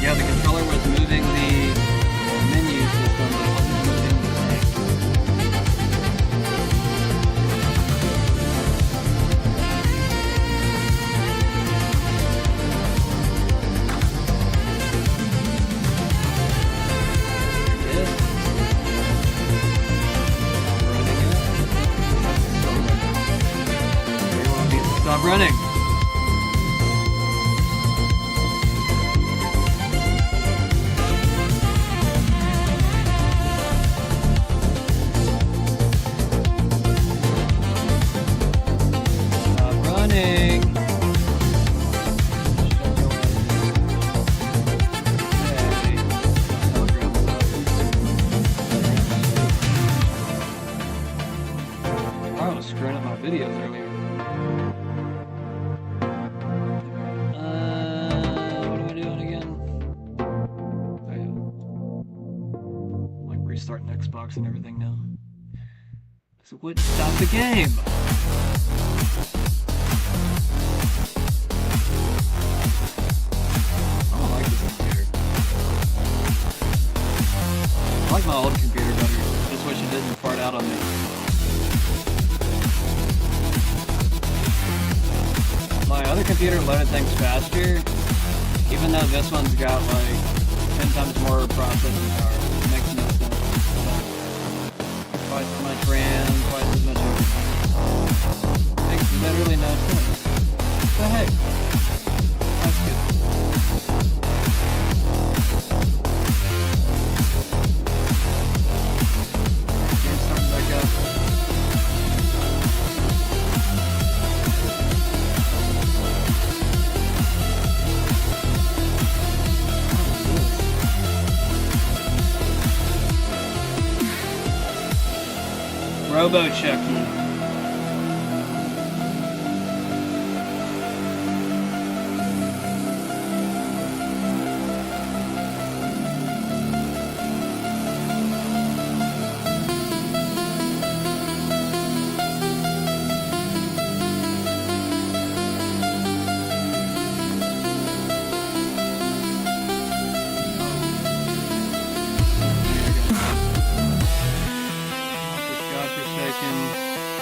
Yeah, the controller was moving the menu system, but it wasn't moving the thing. Stop running. Stop running. I was screwing up my videos earlier. What am I doing again? Oh, yeah. Like restarting Xbox and everything now. So it wouldn't stop the game. I don't like this computer. I like my old computer better. Just wish it didn't fart out on me. My other computer loaded things faster, even though this one's got like 10 times more processing power. It makes no sense. Twice as much RAM, twice as much everything. Makes literally no sense. What the heck? That's good. Here's starting back up. Robo Chucky.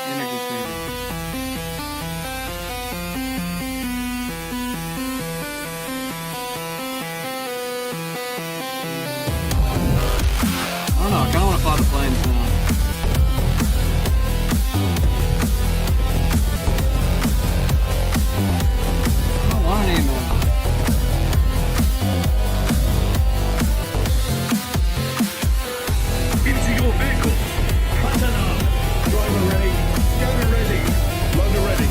Energy saving. I don't know, I kind of want to fly the planes now. I don't want any more. Ichigo vehicle. Katana. Driver ready. Gunner ready. Loader ready.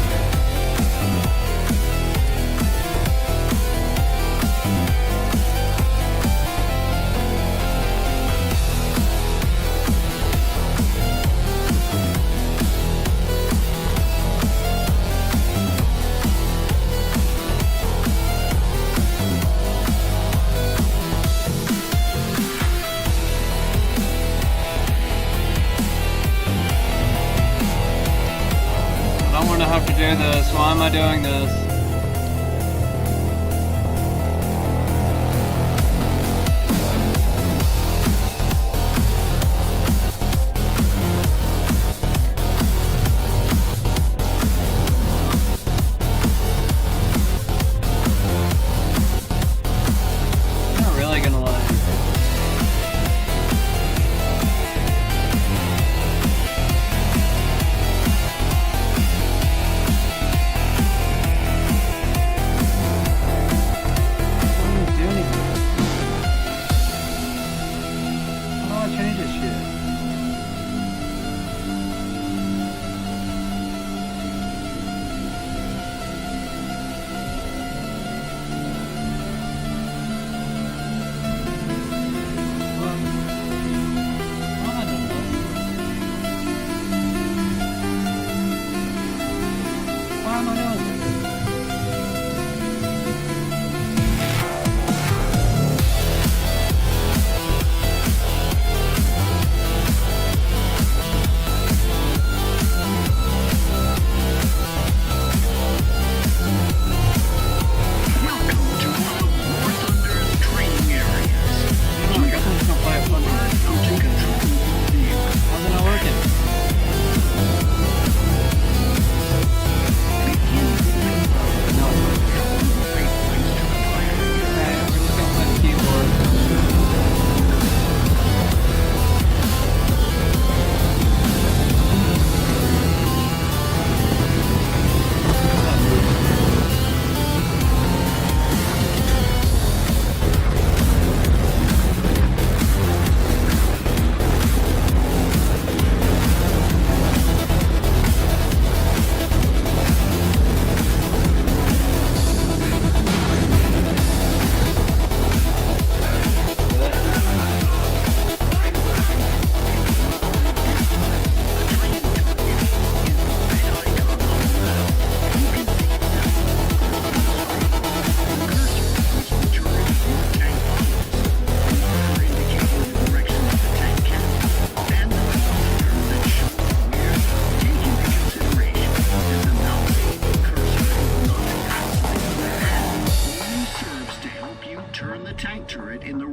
I don't want to have to do this. Why am I doing this? I'm not really gonna lie.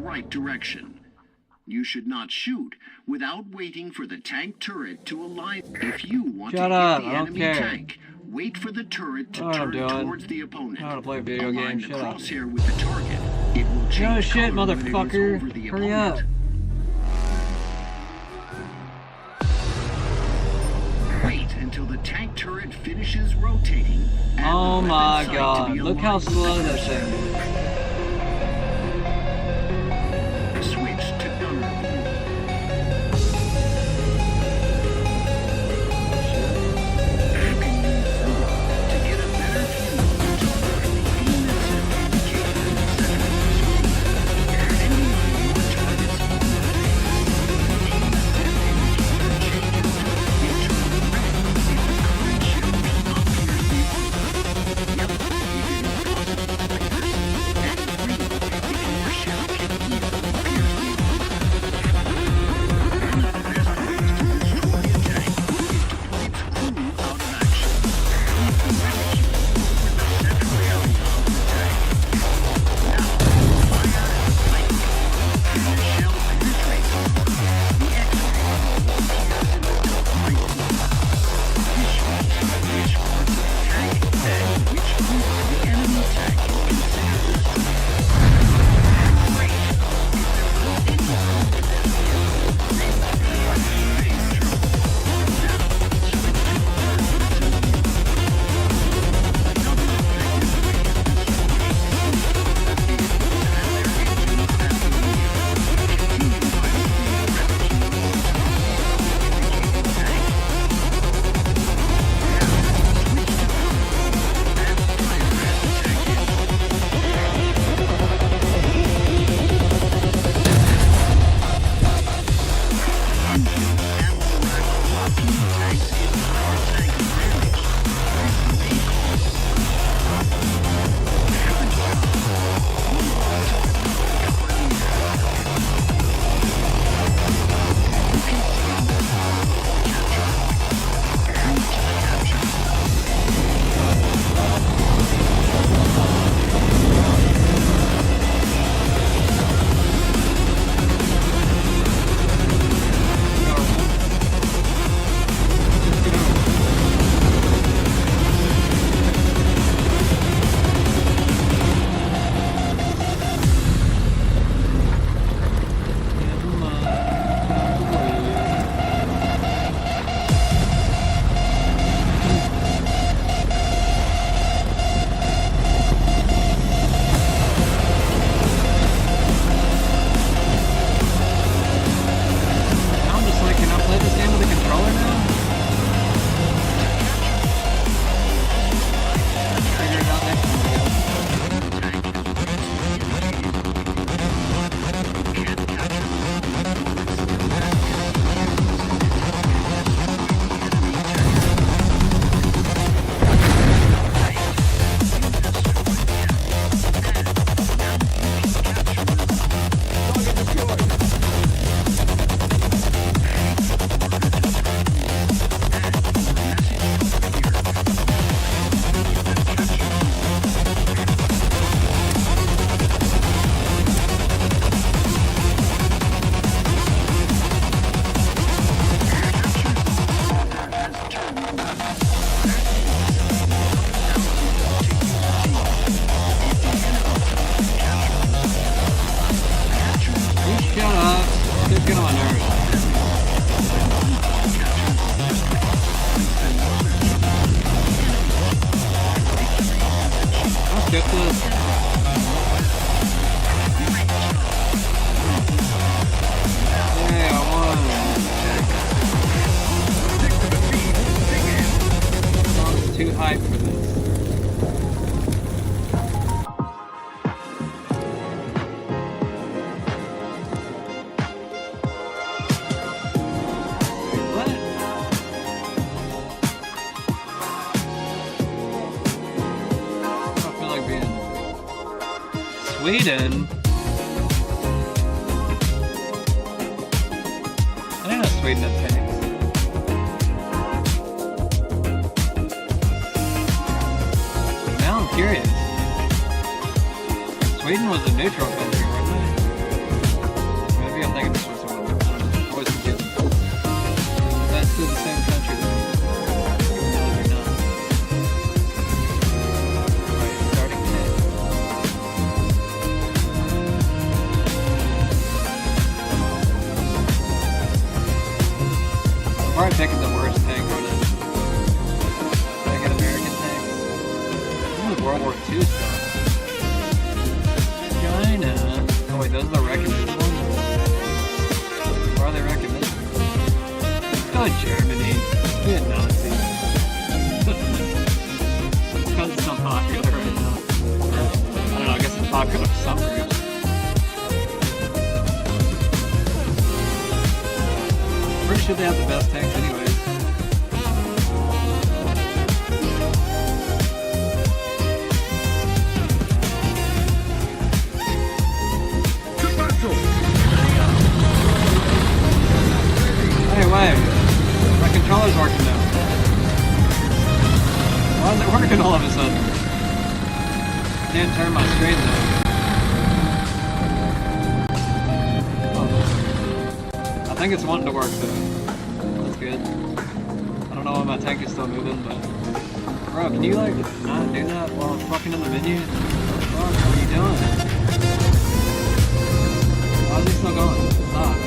right direction. You should not shoot without waiting for the tank turret to align. If you want Shut to up, hit the I don't enemy care. tank, wait for the turret to I know what I'm turn doing. towards the opponent. I want to play a video Align game. the Shut up. crosshair with the target. It will No change shit, color when it is motherfucker. over the Hurry up. opponent. Wait until the tank turret finishes rotating. and Oh the my weapon sight to god. be Look how aligned with slow the this cursor. thing is. Switch to gunner view. You can use zoom to get a better view of the target. Aim and set the indicator in the center of the screen. Depending on your target's aim and set indicator changes. It turns red if the current shell does not pierce the opponent. Yellow if it is caused by fighters. And green if your shell can easily pierce the opponent. One of the best ways to destroy a tank is to put its crew out of action. Keep the reticule with the central area of the tank. Now, fire and lightning. As the shell penetrates the target, the X-ray appears in the top right corner. This shows which parts of the tank and which group of the enemy tank is considered destroyed. Great. If there was any group in this field, they would be in big trouble. Now, switch to emergency view. Another effective way of destroying a group is to have their engines at the rear, continuously reticule indicating tank. Now, switch to gunner and fire at the tank engine. Engine ammo rack locking tanks in our tank advantage. This may cause good job. Move on to another company helicopter. You can see this capture point. Move to the capture point. I'm just like, can I play this game with a controller now? Figure it out next time. You shut up. Just get on my nerves. I'll skip this. Yay, I won. I'm too hyped for this. What? I feel like being Sweden. I didn't know Sweden had tanks. Now I'm curious. Sweden was a neutral country, wasn't it? think it's Switzerland. I don't know. I always confuse them. That's still the same country. No, they're not. Alright, starting tank. I'm probably picking the worst tank on it. I got American tanks. This is World War II stuff. China. Oh wait, those are the recommended ones? Why are they recommended? Go Germany. Be a Nazi. Because it's so popular right now. I don't know, I guess it's popular for some groups. Pretty sure they have the best tanks anyways. Anyway, my controller's working now. Why is it working all of a sudden? Can't turn my screen though. Oh. I think it's wanting to work though. That's good. I don't know why my tank is still moving, but... Bro, can you like not do that while I'm fucking in the menu? What are you doing? Why is he still going? Stop.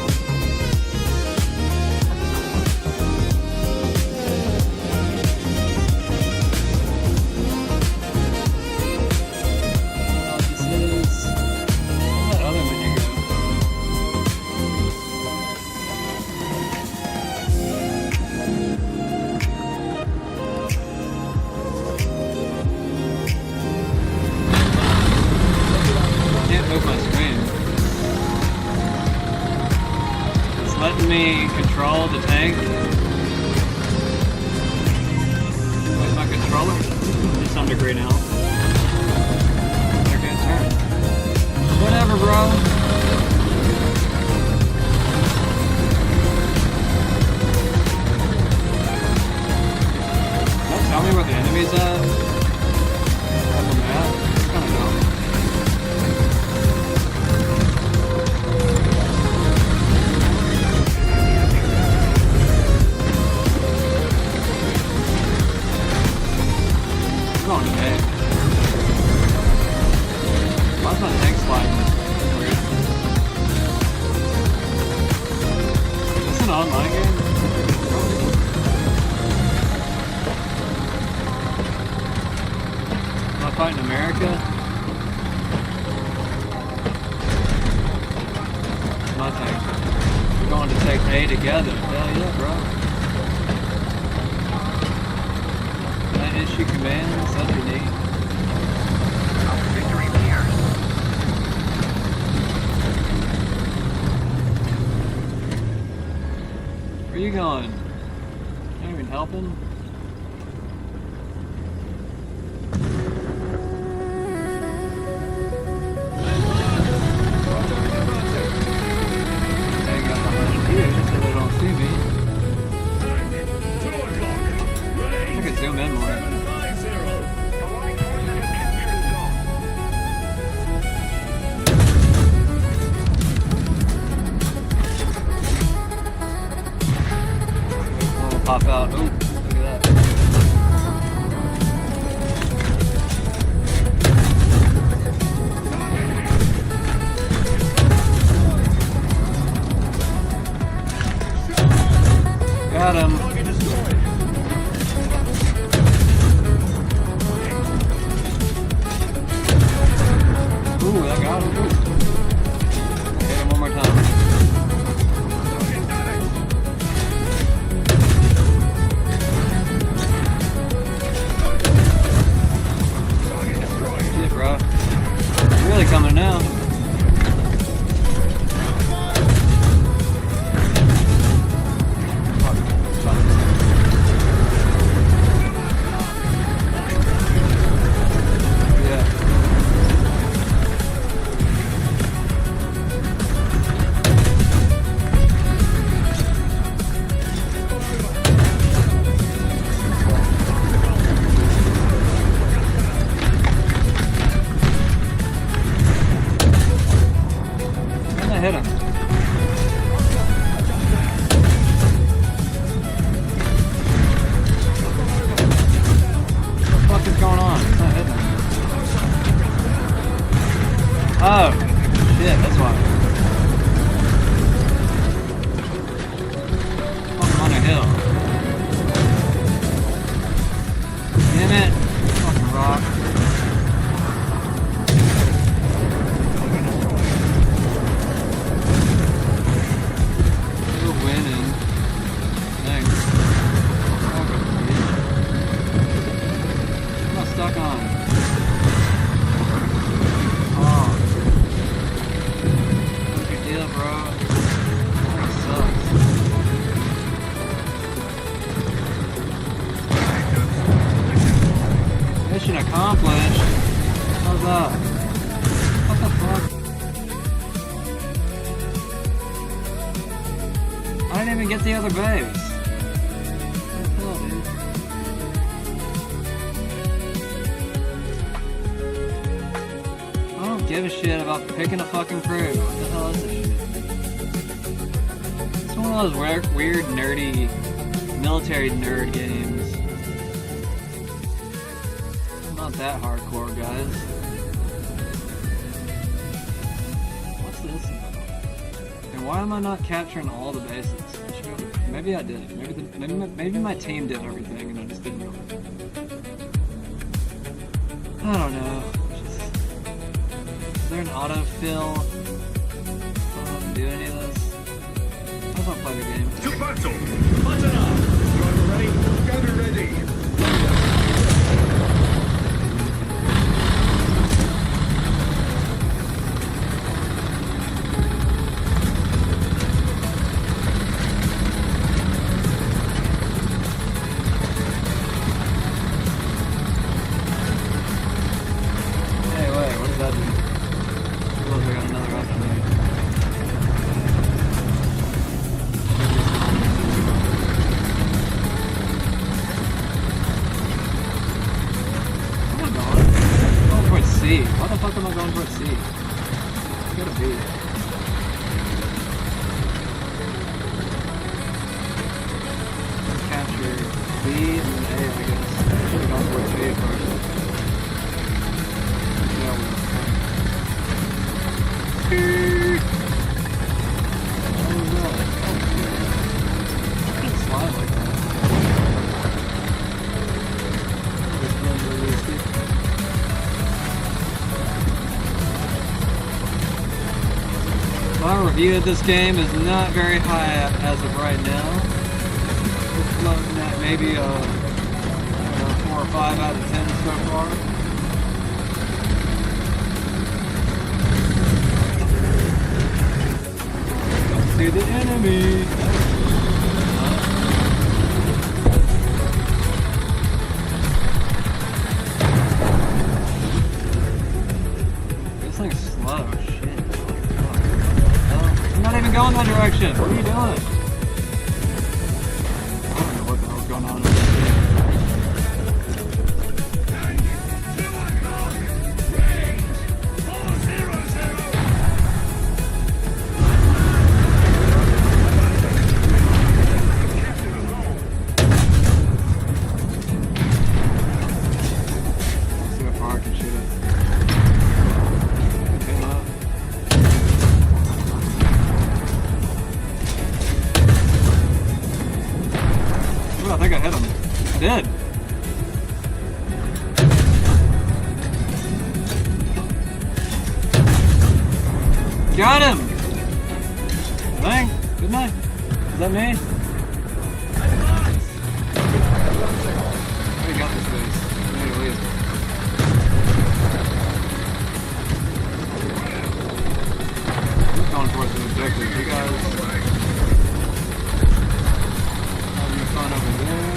Me control the tank. Where's my controller? To some degree now. I can't turn. Whatever, bro. Don't tell me where the enemy's at. On the map. It's kind of dumb. Going to bed. Why's my tank sliding? Weird. Is this an online game? Am I fighting America? My tank. We're going to take A together. Hell yeah, bro. Issue commands, that'd be neat. Victory here. Where are you going? Not even helping? They got behind here so they don't see me. I could zoom in more. Pop out. Ooh, look at that. Got him. Ooh, I got him. Ooh. Hit him one more time. Really coming now. Hit him. Oh, shit, that's why. I'm on a hill. Damn it. Fucking rock. We're winning. Thanks. I'm not stuck on. Oh. No big deal, bro. That sucks. Mission accomplished. How's that? What the fuck? I didn't even get the other base. What the hell, dude? I don't give a shit about picking a fucking crew. What the hell is this shit? It's one of those weird nerdy military nerd games. Not that hardcore, guys. What's this about? And why am I not capturing all the bases? Maybe I did. Maybe my team did everything and I just didn't know it. I don't know. Is there an autofill? I don't do any of this. I don't play the game. To battle! Button up! Driver ready? Gunner ready! Hey, wait, what does that do? Oh, we got another option here. Where am I going? I'm going towards C. Why the fuck am I going towards C? It's gotta be. Let's capture B and then A, I guess. I should have gone towards A first. Yeah, we slide like that. My review of this game is not very high as of right now. It's looking at maybe a 4 or 5 out of 10 so far. To the enemy. This thing's slow. Shit. I'm not even going that direction. What are you doing? I don't know what the hell's going on in this game. I think I hit him. I did. Got him! Dang. Good night. Is that me? I got this base. I need to leave. I'm going towards the objective. You guys... Fun over there.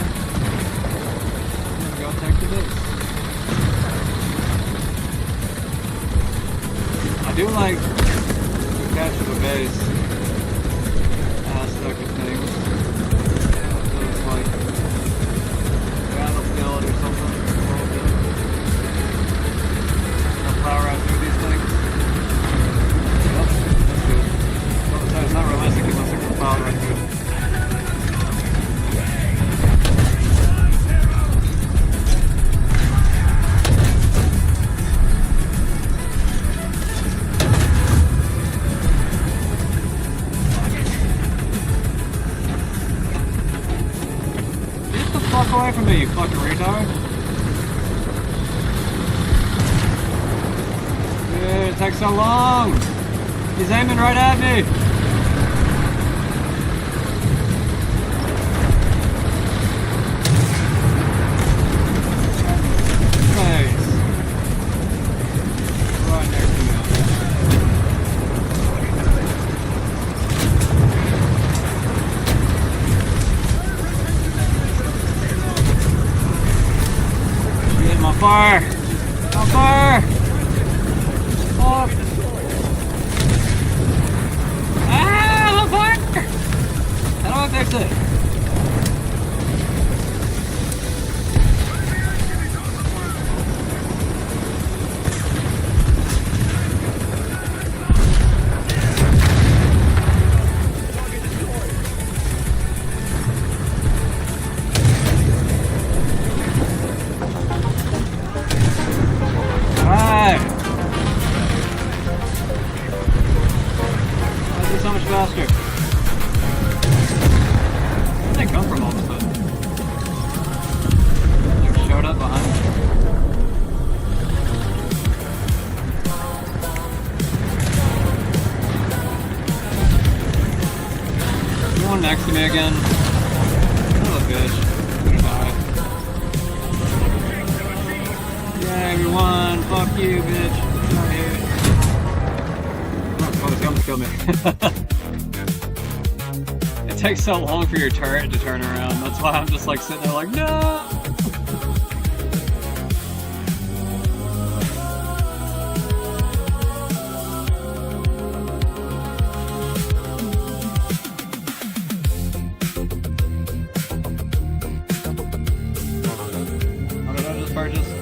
Go take the base. I do like to capture the base aspect of things. So it's like Battlefield or something. I'll power out through these things. Yep, that's good. So it's not realistic unless I can power right through it. fucking retard. Dude, it takes so long. He's aiming right at me. Fire! On fire! Oh! Ah! I'm on fire! How do I fix it? So much faster. Where'd they come from all of a sudden? Like showed up behind me. You one next to me again? Son of a bitch. I'm gonna die. Yeah, everyone. Fuck you, bitch. Get out of here. Oh, it's gonna kill me. It takes so long for your turret to turn around. That's why I'm just like sitting there like, no! What did I just purchase? I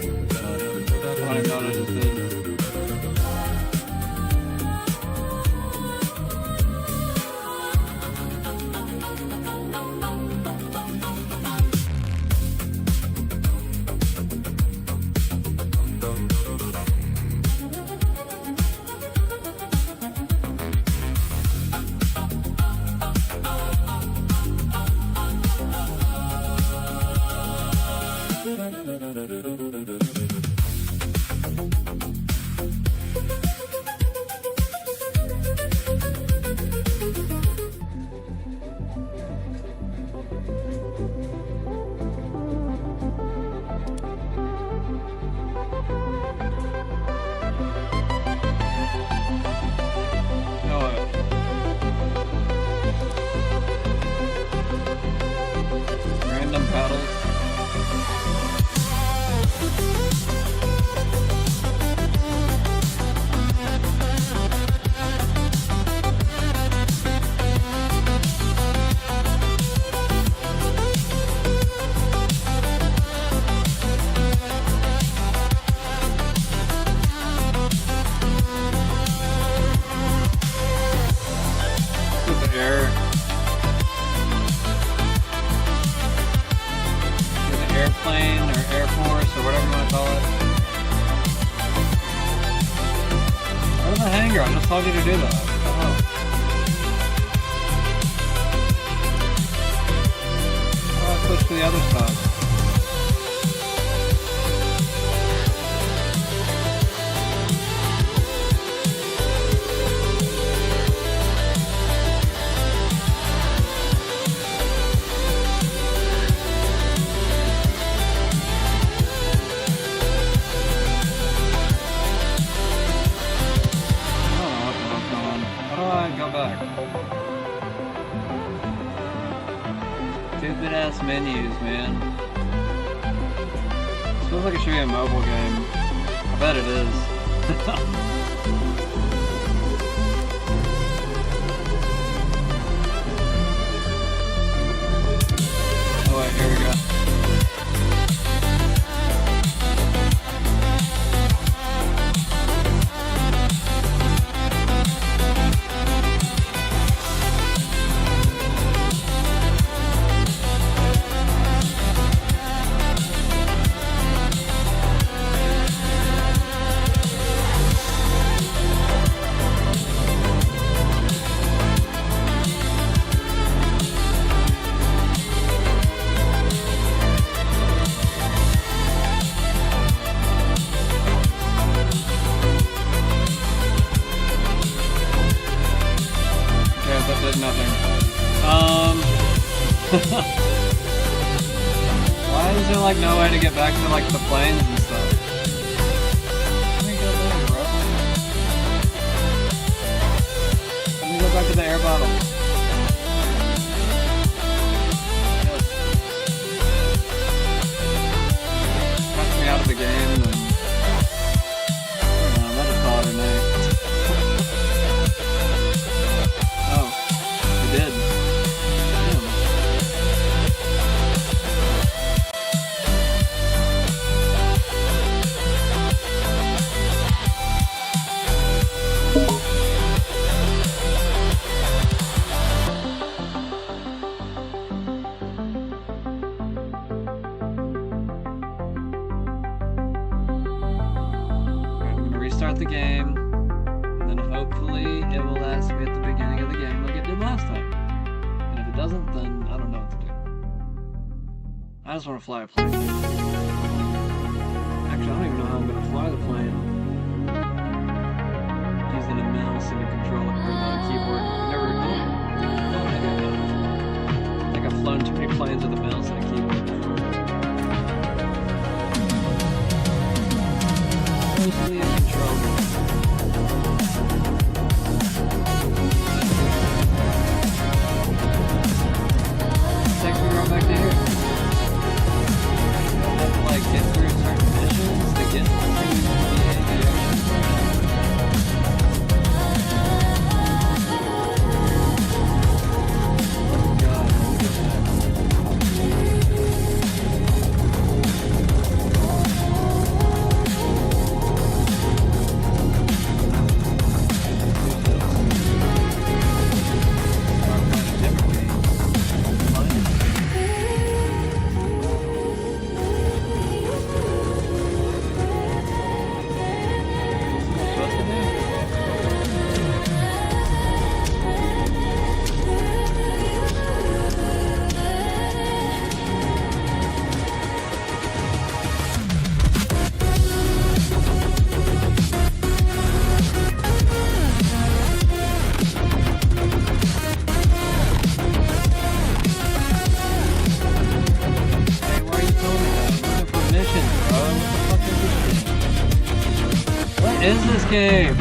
don't even know what I just did. Random battles. With the air. Airplane or Air Force or whatever you want to call it. Where's the hangar? I just told you to do that. Oh. How do I switch to the other stuff? Go back. Stupid ass menus, man. This feels like it should be a mobile game. I bet it is. Oh wait, here we go. like no way to get back to like the planes and stuff. Let me go there, bro. Let me go back to the air bottle. Cuts me out of the game and I might have called her name. Oh, he did. Restart the game, and then hopefully it will ask me at the beginning of the game like it did last time. And if it doesn't, then I don't know what to do. I just want to fly a plane. Actually, I don't even know how I'm going to fly the plane. Using a mouse and a controller or a keyboard. I've never done any of that. I think I've flown too many planes with a mouse and a keyboard before. Mostly a controller. Takes me right back to here. You don't have to like get through certain missions to get to the aviation. God, What is this game?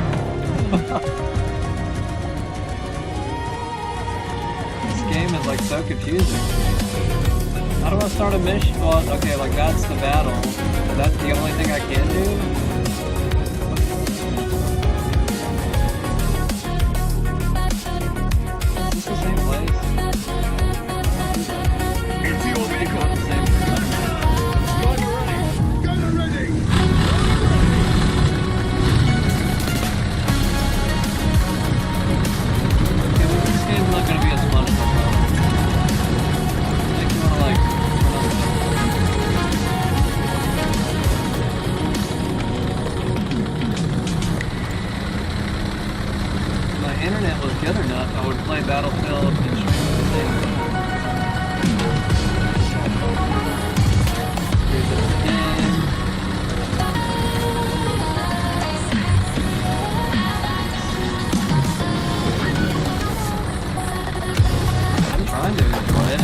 This game is like so confusing. How do I start a mission? Well, okay, like that's the battle. That's the only thing I can do? Is this the same place? It's your vehicle. The same internet was good enough, I would play Battlefield and stream everything. Here's the game. I'm trying to enjoy it.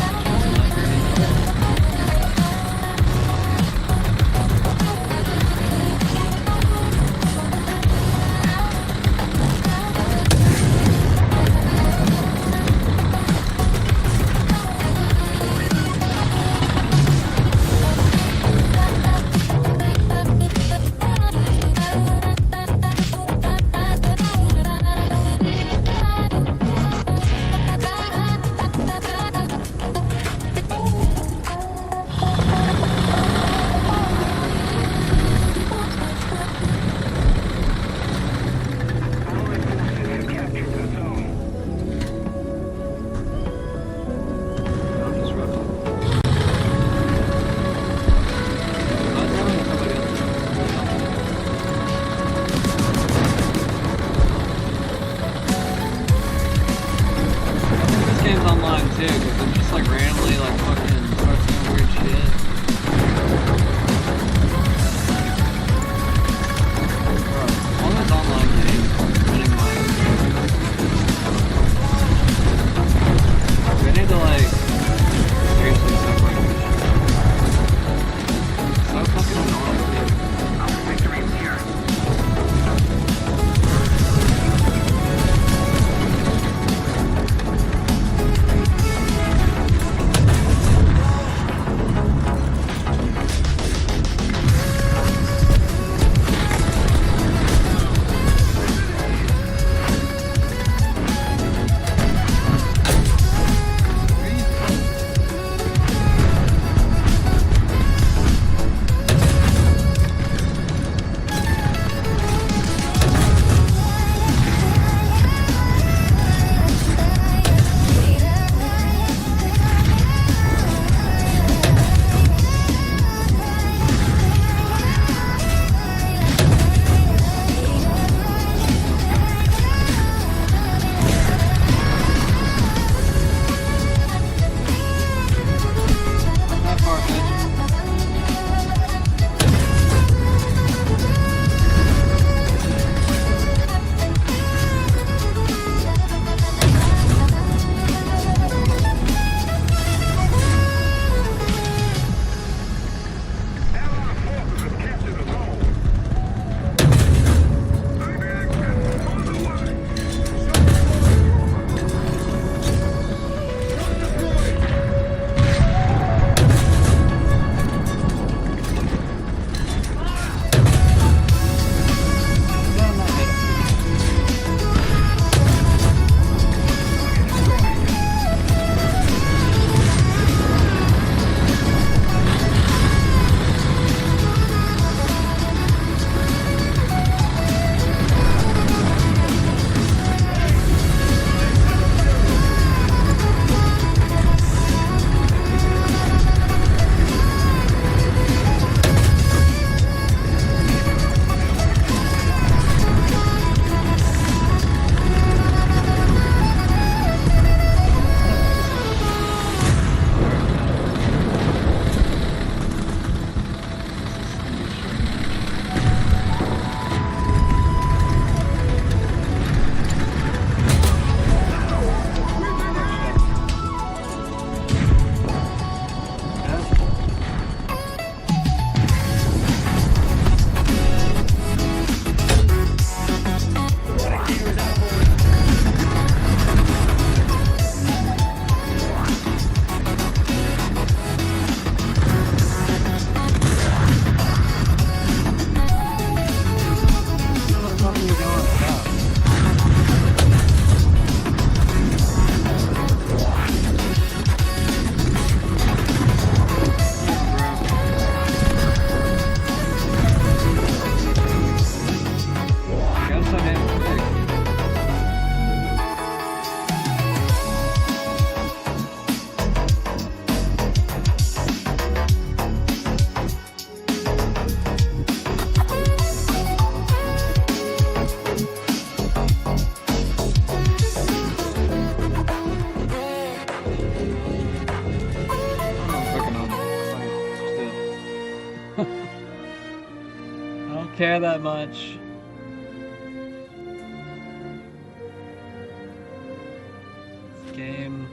Online too, because it just like randomly like fucking starts doing weird shit. Bro, all those online games are winning my we need to like seriously separate this shit. care that much. This game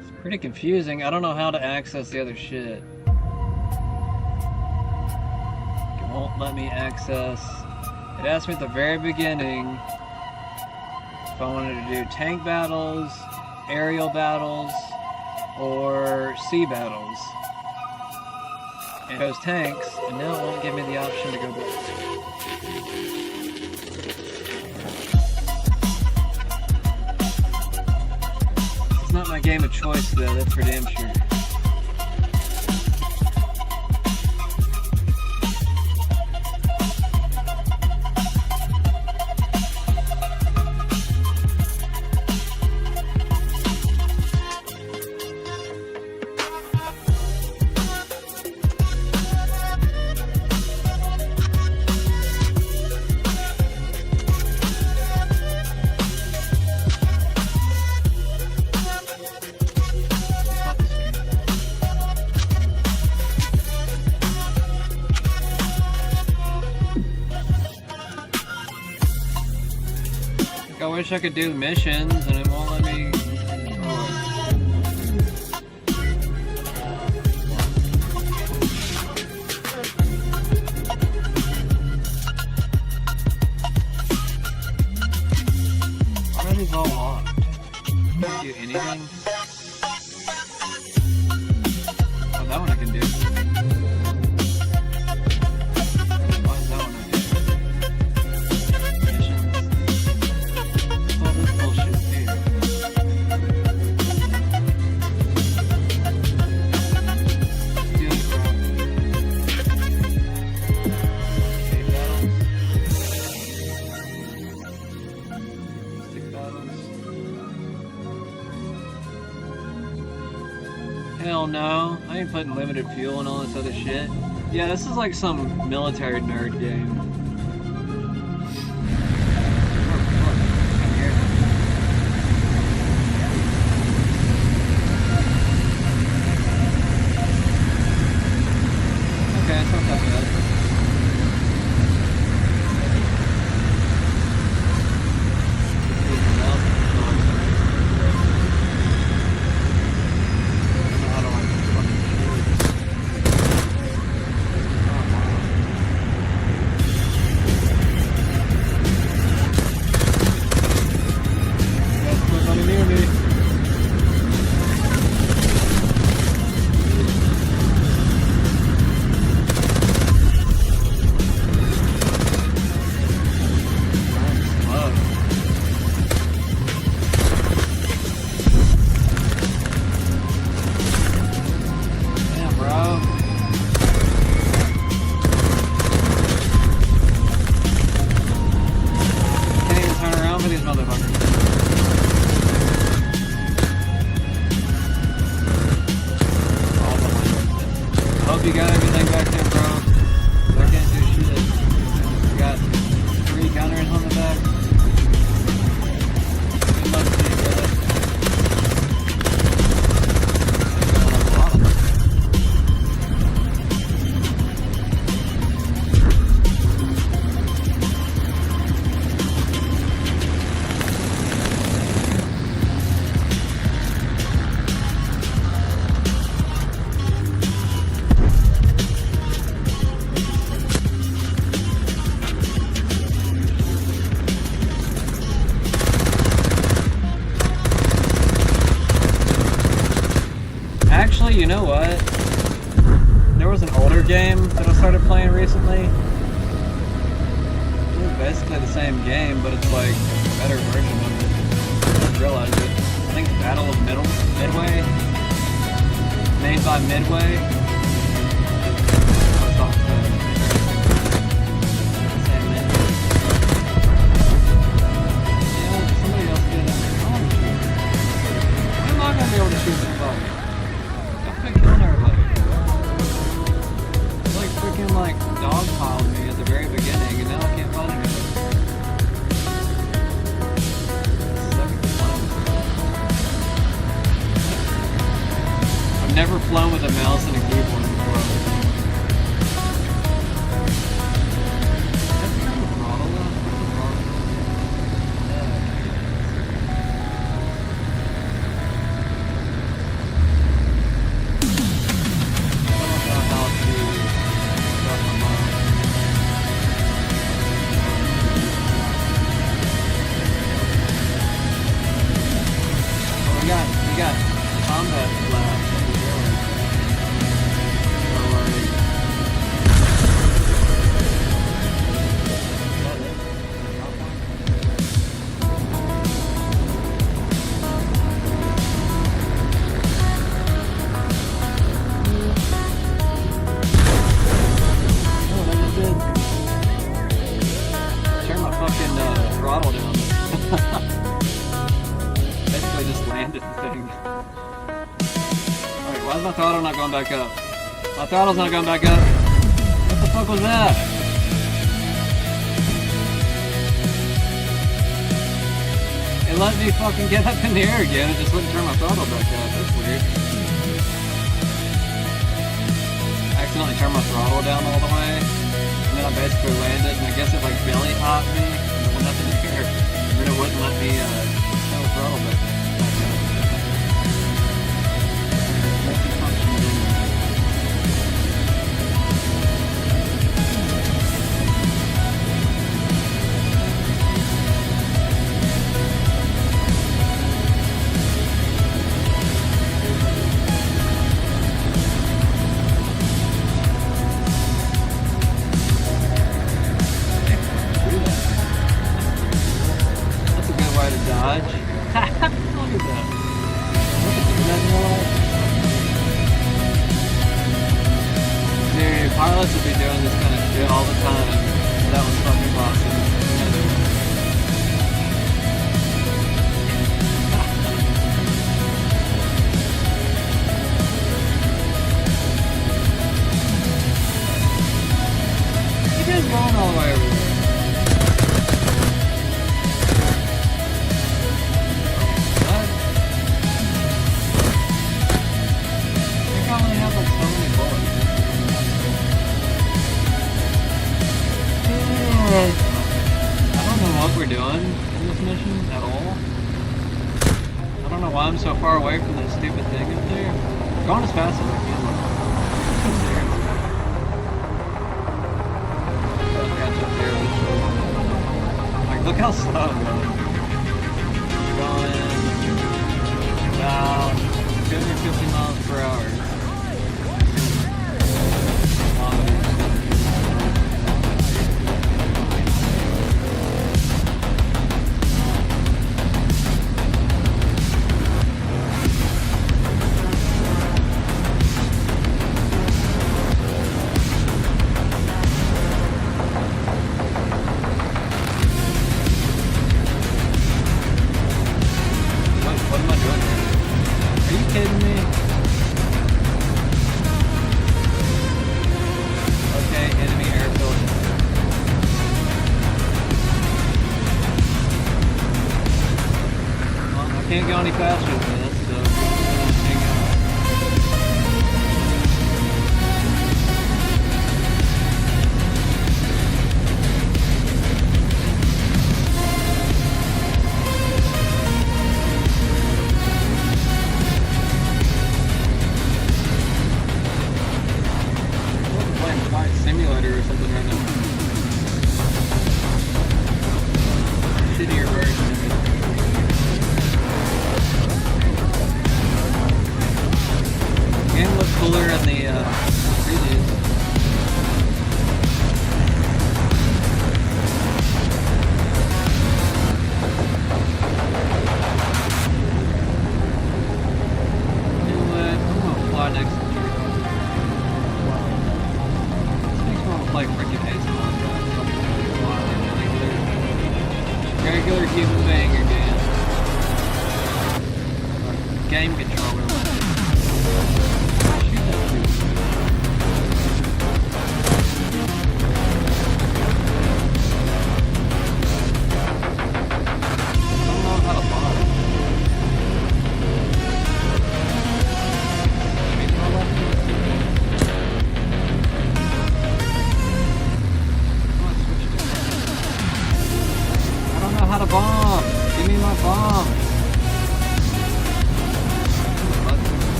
is pretty confusing. I don't know how to access the other shit. It won't let me access. It asked me at the very beginning if I wanted to do tank battles, aerial battles, or sea battles. And it goes tanks, and now it won't give me the option to go back. It's not my game of choice though, that's for damn sure. I wish I could do missions and it won't let me. Why are these all locked? Can't do anything? Oh, that one I can do. Why is that one I do? Hell no, I ain't putting limited fuel and all this other shit. Yeah, this is like some military nerd game. Okay, it's not that bad. You got everything back there, bro. I can't do shit. You got 3 counters on the back. Good luck to you, brother. Actually, you know what? There was an older game that I started playing recently. It was basically the same game, but it's like a better version of it. I didn't realize it. I think Battle of Midway. Made by Midway. Somebody else did it. I'm not gonna be able to shoot somebody. Killing everybody. It's like freaking like dogpiled me at the very beginning and now I can't find anything. I've never flown with a mouse and a keyboard before. Basically just landed the thing. Alright, why is my throttle not going back up? My throttle's not going back up. What the fuck was that? It let me fucking get up in the air again. It just wouldn't turn my throttle back up. That's weird. I accidentally turned my throttle down all the way. And then I basically landed, and I guess it like belly hopped me. And it went up in the air. And then it wouldn't let me turn the throttle back up. Pilots would be doing this kind of shit all the time. That was fucking awesome. You guys going all the way over there? What? I think I only have like so many bullets. I don't know what we're doing in this mission at all. I don't know why I'm so far away from that stupid thing up there. I'm going as fast as I can. I'll catch up there eventually. Like, look how slow I'm going. Going about 250 miles per hour. Can't go any faster than this, so hang on. I'm playing Flight Simulator or something right now. Shittier version of it. Game looked cooler in the previews. You know what? I'm gonna fly next to you. This makes me want to play freaking Ace regular human being again. Game controller.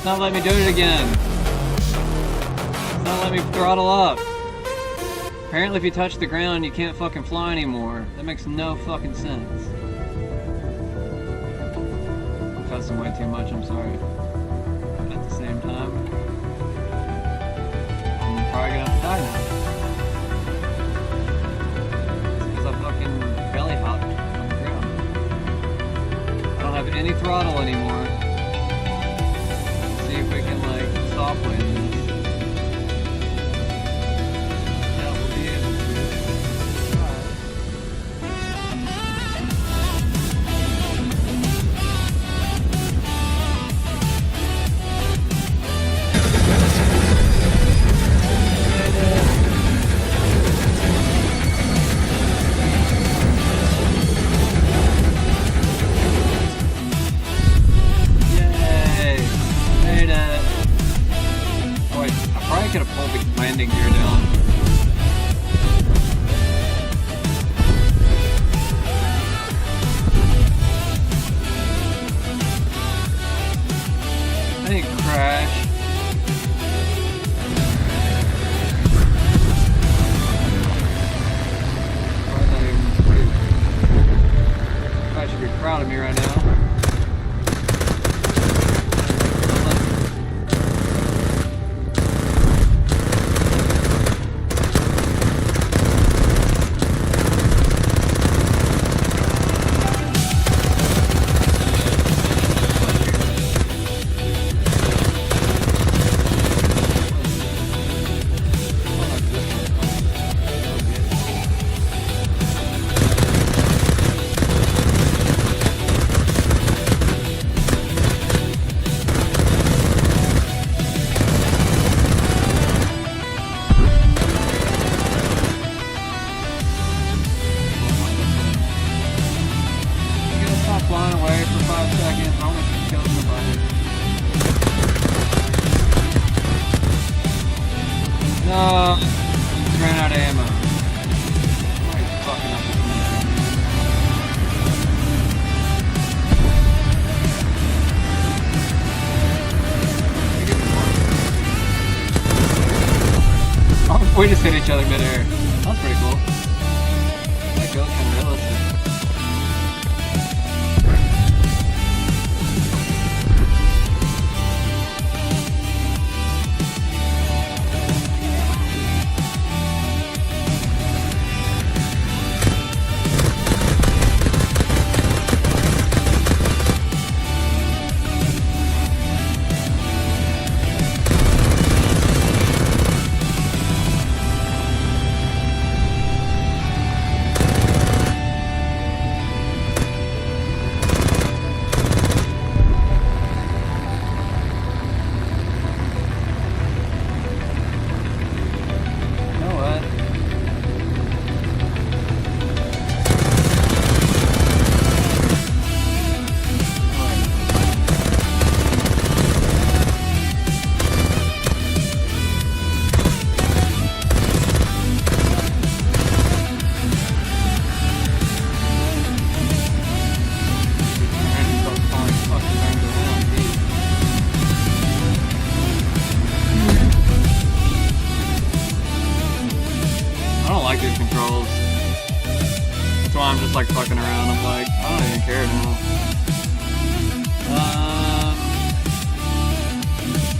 Not let me do it again. Not let me throttle up. Apparently if you touch the ground you can't fucking fly anymore. That makes no fucking sense. cussing way too much, I'm sorry. But at the same time, I'm probably gonna have to die now. Because I fucking belly hopped on the ground. I don't have any throttle anymore. Let's see if we can, like, soft land this. Yeah, we'll be able to. Could have pulled the landing gear down. I didn't crash. I should be proud of me right now. Flying away for 5 seconds. I want to kill somebody. No, ran out of ammo. Why are you fucking up this mission? Oh, we just hit each other midair. That's pretty cool. That goes kind of realistic. These controls. That's why I'm just like fucking around. I'm like, I don't even care now.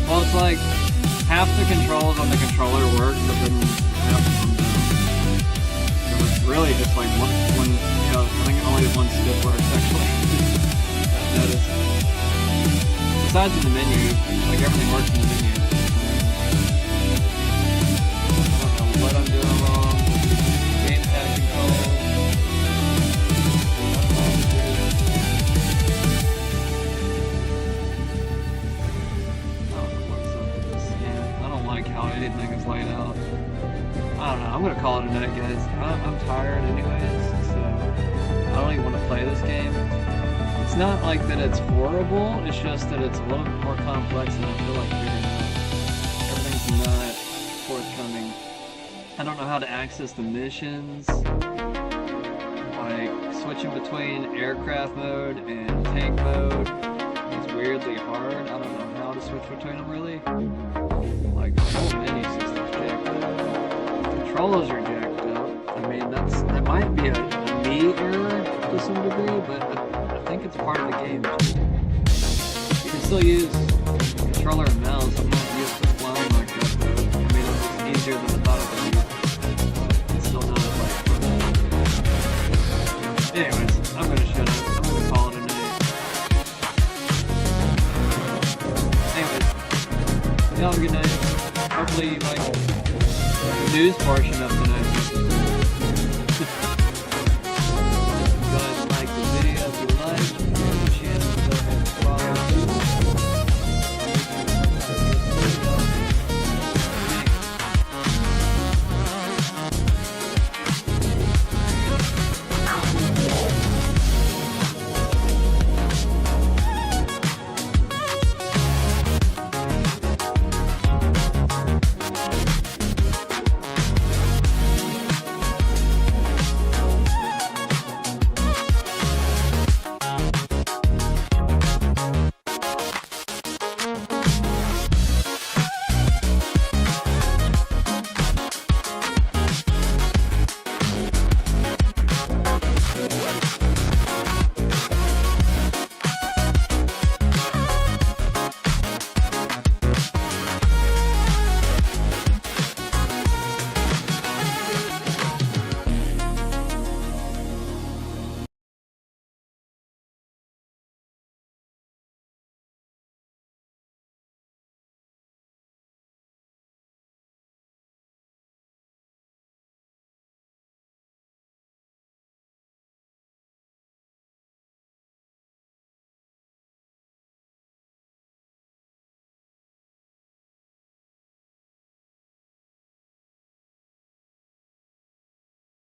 Well, it's like half the controls on the controller work, but then half of them don't. So it's really just like one you know, I think only one stick works actually. That is. Besides in the menu, like everything works in the menu. I don't know what I'm doing wrong. How anything is laid out. I don't know. I'm gonna call it a night, guys. I'm tired anyways, so I don't even want to play this game. It's not like that it's horrible, it's just that it's a little bit more complex than I feel like figuring out. Everything's not forthcoming. I don't know how to access the missions. Like, switching between aircraft mode and tank mode is weirdly hard. I don't know how to switch between them really. Like, the whole menu system's jacked up. Controllers are jacked up. I mean, that might be a me error to some degree, but I think it's part of the game. still use controller and mouse. I'm not used to flying like that. I mean, it's easier than I thought it would be. It's still not like fun. Anyways, I'm gonna shut up. I'm gonna call it a night. Anyways, y'all have a good night. Hopefully you like the news portion of tonight.